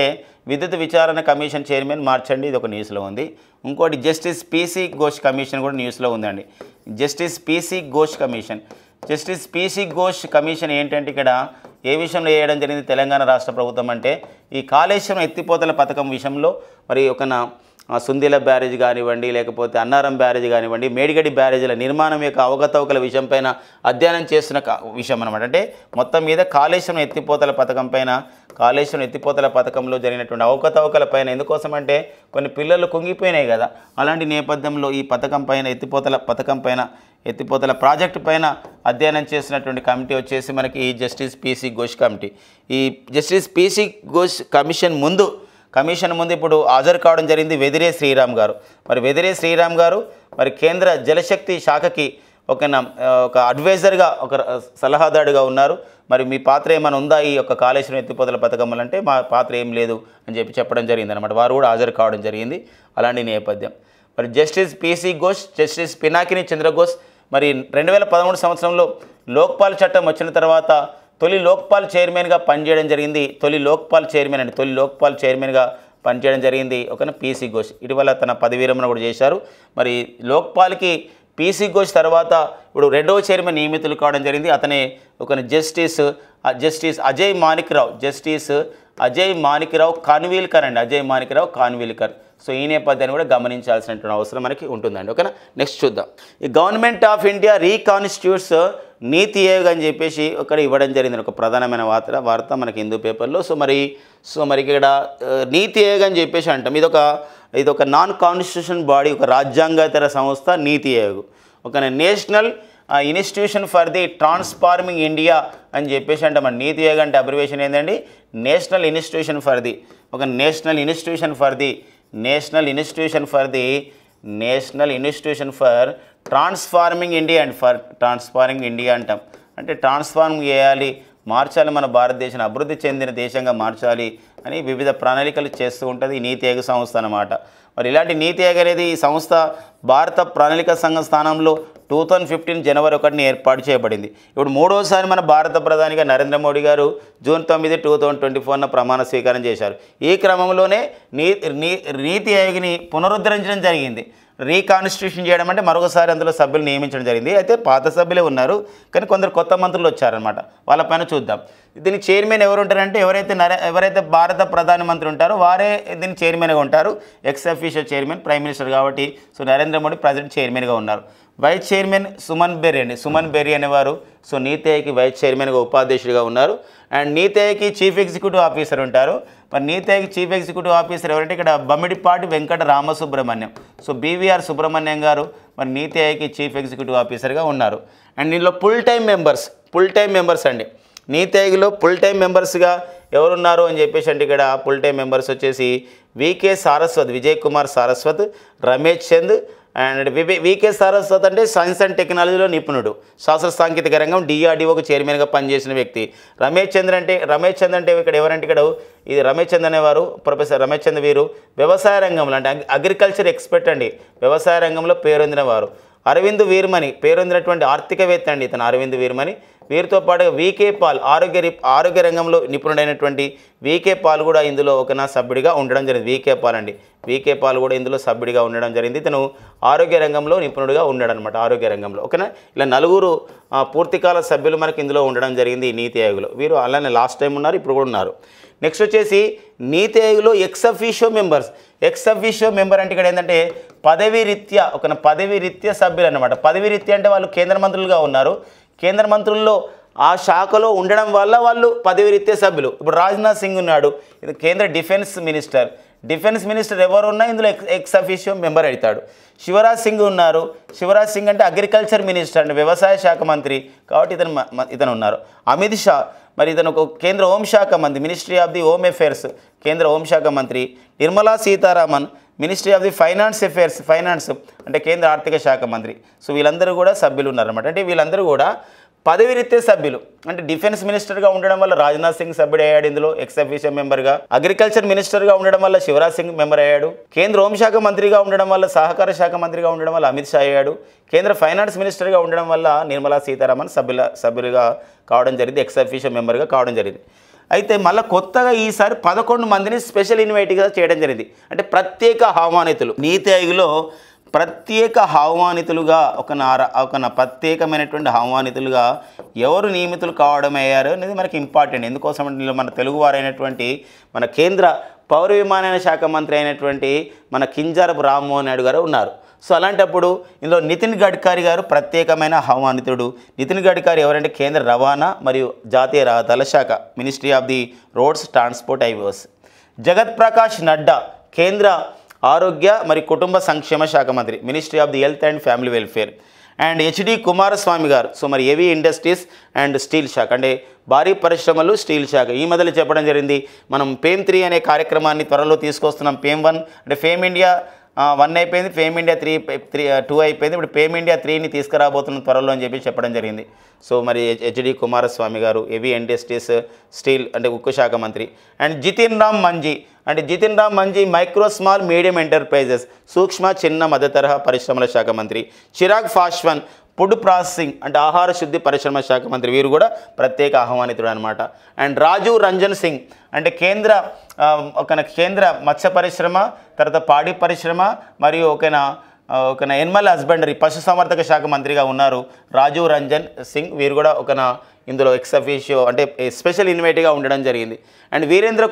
విద్యుత్ విచారణ కమిషన్ చైర్మన్ మార్చండి, ఇది ఒక న్యూస్లో ఉంది. ఇంకోటి జస్టిస్ PC ఘోష్ కమిషన్ కూడా న్యూస్లో ఉందండి. జస్టిస్ PC ఘోష్ కమిషన్ ఏంటంటే ఇక్కడ ఏ విషయంలో వేయడం జరిగింది తెలంగాణ రాష్ట్ర ప్రభుత్వం అంటే ఈ కాళేశ్వరం ఎత్తిపోతల పథకం విషయంలో మరి సుందిల బ్యారేజ్ కానివ్వండి, లేకపోతే అన్నారం బ్యారేజ్ కానివ్వండి, మేడిగడ్డి బ్యారేజీల నిర్మాణం యొక్క అవకతవకల విషయం పైన అధ్యయనం చేస్తున్న విషయం అనమాట. అంటే మొత్తం మీద కాళేశ్వరం ఎత్తిపోతల పథకంలో జరిగినటువంటి అవకతవకల పైన, ఎందుకోసం అంటే కొన్ని పిల్లలు కుంగిపోయినాయి కదా, అలాంటి నేపథ్యంలో ఈ ఎత్తిపోతల ప్రాజెక్టు పైన అధ్యయనం చేసినటువంటి కమిటీ వచ్చేసి మనకి ఈ జస్టిస్ PC ఘోష్ కమిటీ. ఈ జస్టిస్ PC ఘోష్ కమిషన్ ముందు ఇప్పుడు హాజరు కావడం జరిగింది వెదిరే శ్రీరామ్ గారు. మరి వెదిరే శ్రీరామ్ గారు మరి కేంద్ర జలశక్తి శాఖకి ఒక అడ్వైజర్గా ఒక సలహాదారుగా ఉన్నారు. మరి మీ పాత్ర ఏమైనా ఉందా ఈ యొక్క కాళేశ్వరం ఎత్తిపోతల పథకం అంటే మా పాత్ర ఏం లేదు అని చెప్పడం జరిగింది అనమాట. వారు కూడా హాజరు కావడం జరిగింది. అలాంటి నేపథ్యం. మరి justice PC Ghosh, justice Pinakini Chandra Ghose మరి 2013 సంవత్సరంలో లోక్పాల్ చట్టం వచ్చిన తర్వాత తొలి లోక్పాల్ చైర్మన్గా పనిచేయడం జరిగింది. తొలి లోక్పాల్ చైర్మన్గా పనిచేయడం జరిగింది పిసి ఘోష్. ఇటీవల తన పదవి విరమణ కూడా చేశారు. మరి లోక్పాల్కి పిసి ఘోష్ తర్వాత ఇప్పుడు రెండవ చైర్మన్ నియమితులు కావడం జరిగింది. అతనే జస్టిస్ అజయ్ మాణిక్రావు కాన్విల్కర్ అండి. అజయ్ మాణిక్రావు కాన్విల్కర్. సో ఈ నేపథ్యాన్ని కూడా గమనించాల్సినటువంటి అవసరం మనకి ఉంటుందండి. ఓకేనా, నెక్స్ట్ చూద్దాం. ఈ గవర్నమెంట్ ఆఫ్ ఇండియా రీకాన్స్టిట్యూట్స్ నీతి ఆయోగ్ అని చెప్పేసి ఇవ్వడం జరిగింది. ఒక ప్రధానమైన వార్త మనకి హిందూ పేపర్లో. సో మరి ఇక్కడ నీతి ఆయోగ్ అని చెప్పేసి అంటాం. ఇదొక నాన్ కాన్స్టిట్యూషన్ బాడీ, ఒక రాజ్యాంగేతర సంస్థ నీతి ఆయోగ్. ఒక national institution for the transforming India అని చెప్పేసి అంటాం. నీతి ఆయోగ్ అంటే అబ్రివేషన్ ఏంటండి? National institution for transforming India and for transforming India అంటాం. అంటే ట్రాన్స్ఫార్మ్ చేయాలి, మార్చాలి, మన భారతదేశాన్ని అభివృద్ధి చెందిన దేశంగా మార్చాలి అని వివిధ ప్రణాళికలు చేస్తూ ఉంటుంది ఈ నీతి ఆయోగ్ సంస్థ అన్నమాట. మరి ఇలాంటి నీతి ఆయోగ్ అనేది ఈ సంస్థ భారత ప్రణాళిక సంఘం స్థానంలో 2015 జనవరి 1ని ఏర్పాటు చేయబడింది. ఇప్పుడు మూడోసారి మన భారత ప్రధానిగా నరేంద్ర మోడీ గారు జూన్ 9, 2024న ప్రమాణ స్వీకారం చేశారు. ఈ క్రమంలోనే నీతి ఆయోగ్ని పునరుద్ధరించడం జరిగింది. రీకాన్స్టిట్యూషన్ చేయడం అంటే మరొకసారి అందులో సభ్యులు నియమించడం జరిగింది. అయితే పాత సభ్యులే ఉన్నారు, కానీ కొందరు కొత్త మంత్రులు వచ్చారనమాట. వాళ్ళపైన చూద్దాం. దీనికి చైర్మన్ ఎవరు ఉంటారంటే ఎవరైతే భారత ప్రధానమంత్రి ఉంటారో వారే దీనికి చైర్మన్గా ఉంటారు. Ex officio chairman, prime minister కాబట్టి సో నరేంద్ర మోడీ ప్రజెంట్ చైర్మన్గా ఉన్నారు. వైస్ చైర్మన్ సుమన్ బెర్రీ అనేవారు సో నీతి ఆయోగ్కి వైస్ చైర్మన్గా ఉపాధ్యక్షుడిగా ఉన్నారు. And NITI ఆయోగ్కి chief executive officer ఉంటారు. మరి నీతి ఆయోగ్ చీఫ్ ఎగ్జిక్యూటివ్ ఆఫీసర్ ఎవరంటే ఇక్కడ బమ్మిడిపాటి వెంకట రామసుబ్రహ్మణ్యం. సో బీవీఆర్ సుబ్రహ్మణ్యం గారు మరి నీతి ఆయోగ్కి చీఫ్ ఎగ్జిక్యూటివ్ ఆఫీసర్గా ఉన్నారు. అండ్ దీనిలో ఫుల్ టైం మెంబర్స్ అండి. నీతి ఆయోగ్లో ఫుల్ టైం మెంబర్స్గా ఎవరున్నారు అని చెప్పేసి అంటే ఇక్కడ ఫుల్ టైం మెంబర్స్ వచ్చేసి విజయ్ కుమార్ సారస్వత్, రమేష్ చంద్. అండ్ వికే సారస్వత్ అంటే సైన్స్ అండ్ టెక్నాలజీలో నిపుణుడు, శాస్త్ర సాంకేతిక రంగం DRDOకు చైర్మన్గా పనిచేసిన వ్యక్తి. రమేష్ చంద్ అంటే ఇక్కడ ఎవరంటే ఇది రమేష్ చంద్ అనేవారు, ప్రొఫెసర్ రమేష్ చంద్ వీరు వ్యవసాయ రంగంలో అంటే అగ్రికల్చర్ ఎక్స్పర్ట్ అండి, వ్యవసాయ రంగంలో పేరొందిన వారు. అరవింద్ వీర్మణి పేరొందినటువంటి ఆర్థికవేత్త అండి ఇతను అరవింద్ వీర్మణి. వీరితో పాటు వికే పాల్ ఆరోగ్య రంగంలో నిపుణుడైనటువంటి వికే పాల్ కూడా ఇందులో సభ్యుడిగా ఉండడం జరిగింది. వికే పాల్ కూడా ఇందులో సభ్యుడిగా ఉండడం జరిగింది. ఇతను ఆరోగ్య రంగంలో నిపుణుడిగా ఉన్నాడు అనమాట, ఆరోగ్య రంగంలో. ఓకేనా, ఇలా 4 పూర్తికాల సభ్యులు మనకి ఇందులో ఉండడం జరిగింది ఈ నీతి ఆయోగ్లో. వీరు అలానే లాస్ట్ టైం ఉన్నారు, ఇప్పుడు కూడా ఉన్నారు. నెక్స్ట్ వచ్చేసి నీతి ఆయోగ్లో ఎక్స్ అఫీషియో మెంబర్ అంటే ఇక్కడ ఏంటంటే పదవీ రీత్యా సభ్యులు అనమాట. పదవీ రీత్యా అంటే వాళ్ళు కేంద్ర మంత్రులుగా ఉన్నారు. కేంద్ర మంత్రుల్లో ఆ శాఖలో ఉండడం వల్ల వాళ్ళు పదవీ రీత్యా సభ్యులు. ఇప్పుడు రాజ్నాథ్ సింగ్ ఉన్నాడు, ఇది కేంద్ర డిఫెన్స్ మినిస్టర్ ఎవరున్నా ఇందులో ఎక్స్ అఫీషియో మెంబర్ అవుతాడు. శివరాజ్ సింగ్ ఉన్నారు. శివరాజ్ సింగ్ అంటే అగ్రికల్చర్ మినిస్టర్ అంటే వ్యవసాయ శాఖ మంత్రి కాబట్టి ఇతను ఉన్నారు. అమిత్ షా మరి ఇతను ఒక కేంద్ర హోంశాఖ మంత్రి, ministry of the home affairs, కేంద్ర హోంశాఖ మంత్రి. Nirmala Sitharaman ministry of the finance అంటే కేంద్ర ఆర్థిక శాఖ మంత్రి. సో వీళ్ళందరూ కూడా సభ్యులు ఉన్నారన్నమాట. అంటే వీళ్ళందరూ కూడా పదవి రీత్యా సభ్యులు. అంటే డిఫెన్స్ మినిస్టర్గా ఉండడం వల్ల రాజ్నాథ్ సింగ్ సభ్యుడు అయ్యాడు ఇందులో ఎక్స్ అఫీషియో మెంబర్గా. అగ్రికల్చర్ మినిస్టర్గా ఉండడం వల్ల శివరాజ్ సింగ్ మెంబర్ అయ్యాడు. కేంద్ర హోంశాఖ మంత్రిగా ఉండడం వల్ల, సహకార శాఖ మంత్రిగా ఉండడం వల్ల అమిత్ షా అయ్యాడు. కేంద్ర ఫైనాన్స్ మినిస్టర్గా ఉండడం వల్ల నిర్మలా సీతారామన్ సభ్యులుగా కావడం జరిగింది, ఎక్స్ అఫీషియో మెంబర్గా కావడం జరిగింది. అయితే మళ్ళీ కొత్తగా ఈసారి 11 మందిని స్పెషల్ ఇన్వైట్గా చేయడం జరిగింది. అంటే ప్రత్యేక ఆహ్వానితులు. నీతి ఆయోగ్లో ప్రత్యేక ఆహ్వానితులుగా ప్రత్యేకమైనటువంటి ఆహ్వానితులుగా ఎవరు నియమితులు కావడం అయ్యారు అనేది మనకి ఇంపార్టెంట్. ఎందుకోసం అంటే మన తెలుగువారైనటువంటి మన కేంద్ర పౌర విమానయాన శాఖ మంత్రి అయినటువంటి మన కింజారపు రామ్మోహన్ నాయుడు గారు ఉన్నారు. సో అలాంటప్పుడు ఇందులో నితిన్ గడ్కరీ గారు ప్రత్యేకమైన ఆహ్వానితుడు. నితిన్ గడ్కరీ ఎవరంటే కేంద్ర రవాణా మరియు జాతీయ రహదారుల శాఖ, ministry of the roads, transport, highways. జగత్ ప్రకాష్ నడ్డా కేంద్ర ఆరోగ్య మరియు కుటుంబ సంక్షేమ శాఖ మంత్రి, ministry of the health and family welfare. And HD Kumaraswamy గారు సో మరి హెవీ ఇండస్ట్రీస్ అండ్ స్టీల్ శాఖ అంటే భారీ పరిశ్రమలు, స్టీల్ శాఖ. ఈ మధ్యలో చెప్పడం జరిగింది మనం FAME 3 అనే కార్యక్రమాన్ని త్వరలో తీసుకొస్తున్నాం. FAME 1 అంటే ఫేమ్ ఇండియా 1 అయిపోయింది, ఫేమ్ ఇండియా 2 అయిపోయింది. ఇప్పుడు ఫేమ్ ఇండియా 3ని తీసుకురాబోతున్న త్వరలో అని చెప్పడం జరిగింది. సో మరి హెచ్డి కుమారస్వామి గారు హెవీ ఇండస్ట్రీస్ స్టీల్ అంటే ఉక్కు శాఖ మంత్రి. And Jithin Ram Manji micro small medium enterprises సూక్ష్మ చిన్న మధ్య తరహా పరిశ్రమల శాఖ మంత్రి. చిరాగ్ పాస్వాన్ ఫుడ్ ప్రాసెసింగ్ అంటే ఆహార శుద్ధి పరిశ్రమ శాఖ మంత్రి, వీరు కూడా ప్రత్యేక ఆహ్వానితుడు అనమాట. అండ్ రాజీవ్ రంజన్ సింగ్ అంటే కేంద్ర మత్స్య పరిశ్రమ, తర్వాత పాడి పరిశ్రమ మరియు ఒక ఎనిమల్ హస్బెండరీ పశుసంవర్ధక శాఖ మంత్రిగా ఉన్నారు రాజీవ్ రంజన్ సింగ్. వీరు కూడా ఇందులో ఎక్స్ అఫీషియో అంటే స్పెషల్ ఇన్వైటీగా ఉండడం జరిగింది. అండ్ వీరేంద్ర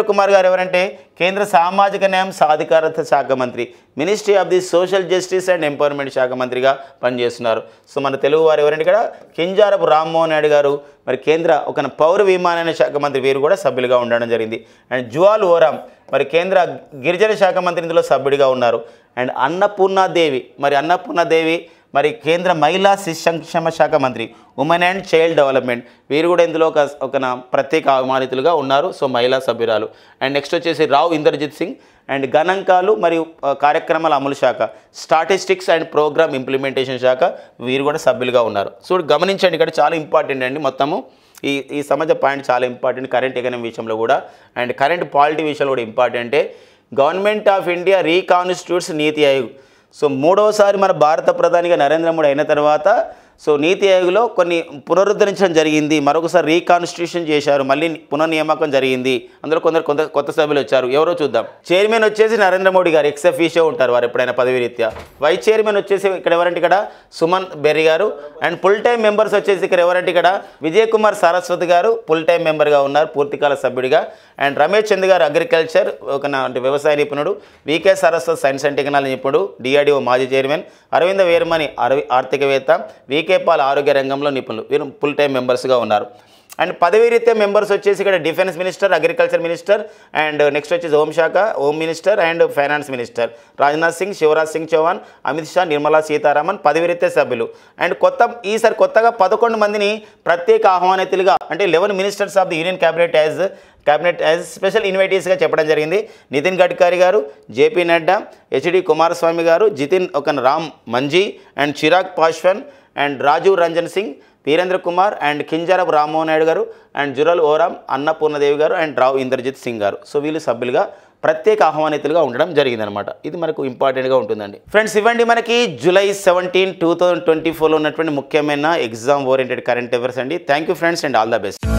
కుమార్ గారు ఎవరంటే కేంద్ర సామాజిక న్యాయం సాధికారత శాఖ మంత్రి, ministry of the social justice and empowerment శాఖ మంత్రిగా పనిచేస్తున్నారు. సో మన తెలుగు వారు ఎవరంటే ఇక్కడ కింజారపు రామ్మోహన్ నాయుడు గారు మరి కేంద్ర పౌర విమానయాన శాఖ మంత్రి, వీరు కూడా సభ్యులుగా ఉండడం జరిగింది. అండ్ జువాల్ ఓరామ్ మరి కేంద్ర గిరిజన శాఖ మంత్రి ఇందులో సభ్యుడిగా ఉన్నారు. అండ్ అన్నపూర్ణాదేవి మరి కేంద్ర మహిళా శిశు సంక్షేమ శాఖ మంత్రి, ఉమెన్ అండ్ చైల్డ్ డెవలప్మెంట్, వీరు కూడా ఇందులో ఒక ప్రత్యేక ఆహ్వానితులుగా ఉన్నారు. సో మహిళా సభ్యురాలు. అండ్ నెక్స్ట్ వచ్చేసి రావ్ ఇందర్జిత్ సింగ్ అండ్ గణాంకాలు మరియు కార్యక్రమాల అమలు శాఖ, స్టాటిస్టిక్స్ అండ్ ప్రోగ్రామ్ ఇంప్లిమెంటేషన్ శాఖ, వీరు కూడా సభ్యులుగా ఉన్నారు. సో గమనించండి, ఇక్కడ చాలా ఇంపార్టెంట్ అండి. మొత్తము ఈ సమాజ పాయింట్ చాలా ఇంపార్టెంట్ కరెంట్ ఎకనమీ విషయంలో కూడా. అండ్ కరెంట్ పాలిటీ విషయంలో కూడా ఇంపార్టెంటే. Government of India రీకాన్స్టిట్యూట్స్ NITI Aayog. So 3వసారి మన భారత ప్రధానిగా నరేంద్ర మోడీ అయిన తర్వాత సో నీతి ఆయోగ్లో కొన్ని పునరుద్ధరించడం జరిగింది, మరొకసారి రీకాన్స్టిట్యూషన్ చేశారు, మళ్ళీ పునర్నియామకం జరిగింది. అందులో కొత్త సభ్యులు వచ్చారు. ఎవరో చూద్దాం. చైర్మన్ వచ్చేసి నరేంద్ర మోడీ గారు, ఎక్స్ అఫీషియో ఉంటారు వారు ఎప్పుడైనా పదవి రీత్యా. వైస్ చైర్మన్ వచ్చేసి ఇక్కడ ఎవరంటే ఇక్కడ సుమన్ బెర్రీ గారు. అండ్ ఫుల్ టైం మెంబర్స్ వచ్చేసి ఇక్కడ ఎవరంటే ఇక్కడ విజయ్ కుమార్ సరస్వతి గారు ఫుల్ టైం మెంబర్గా ఉన్నారు, పూర్తికాల సభ్యుడిగా. అండ్ రమేష్ చంద్ గారు అగ్రికల్చర్ అంటే వ్యవసాయ నిపుణుడు. VK Saraswati science and technology నిపుణుడు, డిఆర్డిఓ మాజీ చైర్మన్. అరవింద వేర్మణి ఆర్థికవేత్త. వికే పాల్ ఆరోగ్య రంగంలో నిపుణులు, వీరు ఫుల్ టైం మెంబర్స్గా ఉన్నారు. అండ్ పదవీ రీత్యా మెంబర్స్ వచ్చేసి ఇక్కడ defence minister, agriculture minister, and next వచ్చేసి home minister and finance minister Rajnath Singh, Shivraj Singh Chouhan, Amit Shah, Nirmala Sitharaman పదవీ రీత్యా సభ్యులు. అండ్ ఈసారి కొత్తగా 11 మందిని ప్రత్యేక ఆహ్వానితులుగా అంటే 11 ministers of the union cabinet as special ఇన్వైటీస్గా చెప్పడం జరిగింది. నితిన్ గడ్కరీ గారు, జేపీ నడ్డా, హెచ్డి కుమారస్వామి గారు, Jitin Ram Manjhi and Chirag Paswan and Rajiv Ranjan Singh, Virendra Kumar and Kinjarapu Rammohan Naidu గారు అండ్ జురల్ ఓరామ్, అన్నపూర్ణదేవి గారు అండ్ రావ్ ఇందర్జిత్ సింగ్ గారు. సో వీళ్ళు సభ్యులుగా ప్రత్యేక ఆహ్వానితులుగా ఉండడం జరిగిందనమాట. ఇది మనకు ఇంపార్టెంట్గా ఉంటుందండి. ఫ్రెండ్స్ ఇవ్వండి మనకి జూలై 17, 2024లో ఉన్నటువంటి ముఖ్యమైన ఎగ్జామ్ ఓరియంటెడ్ కరెంట్ అఫైర్స్ అండి. Thank you friends and all the best.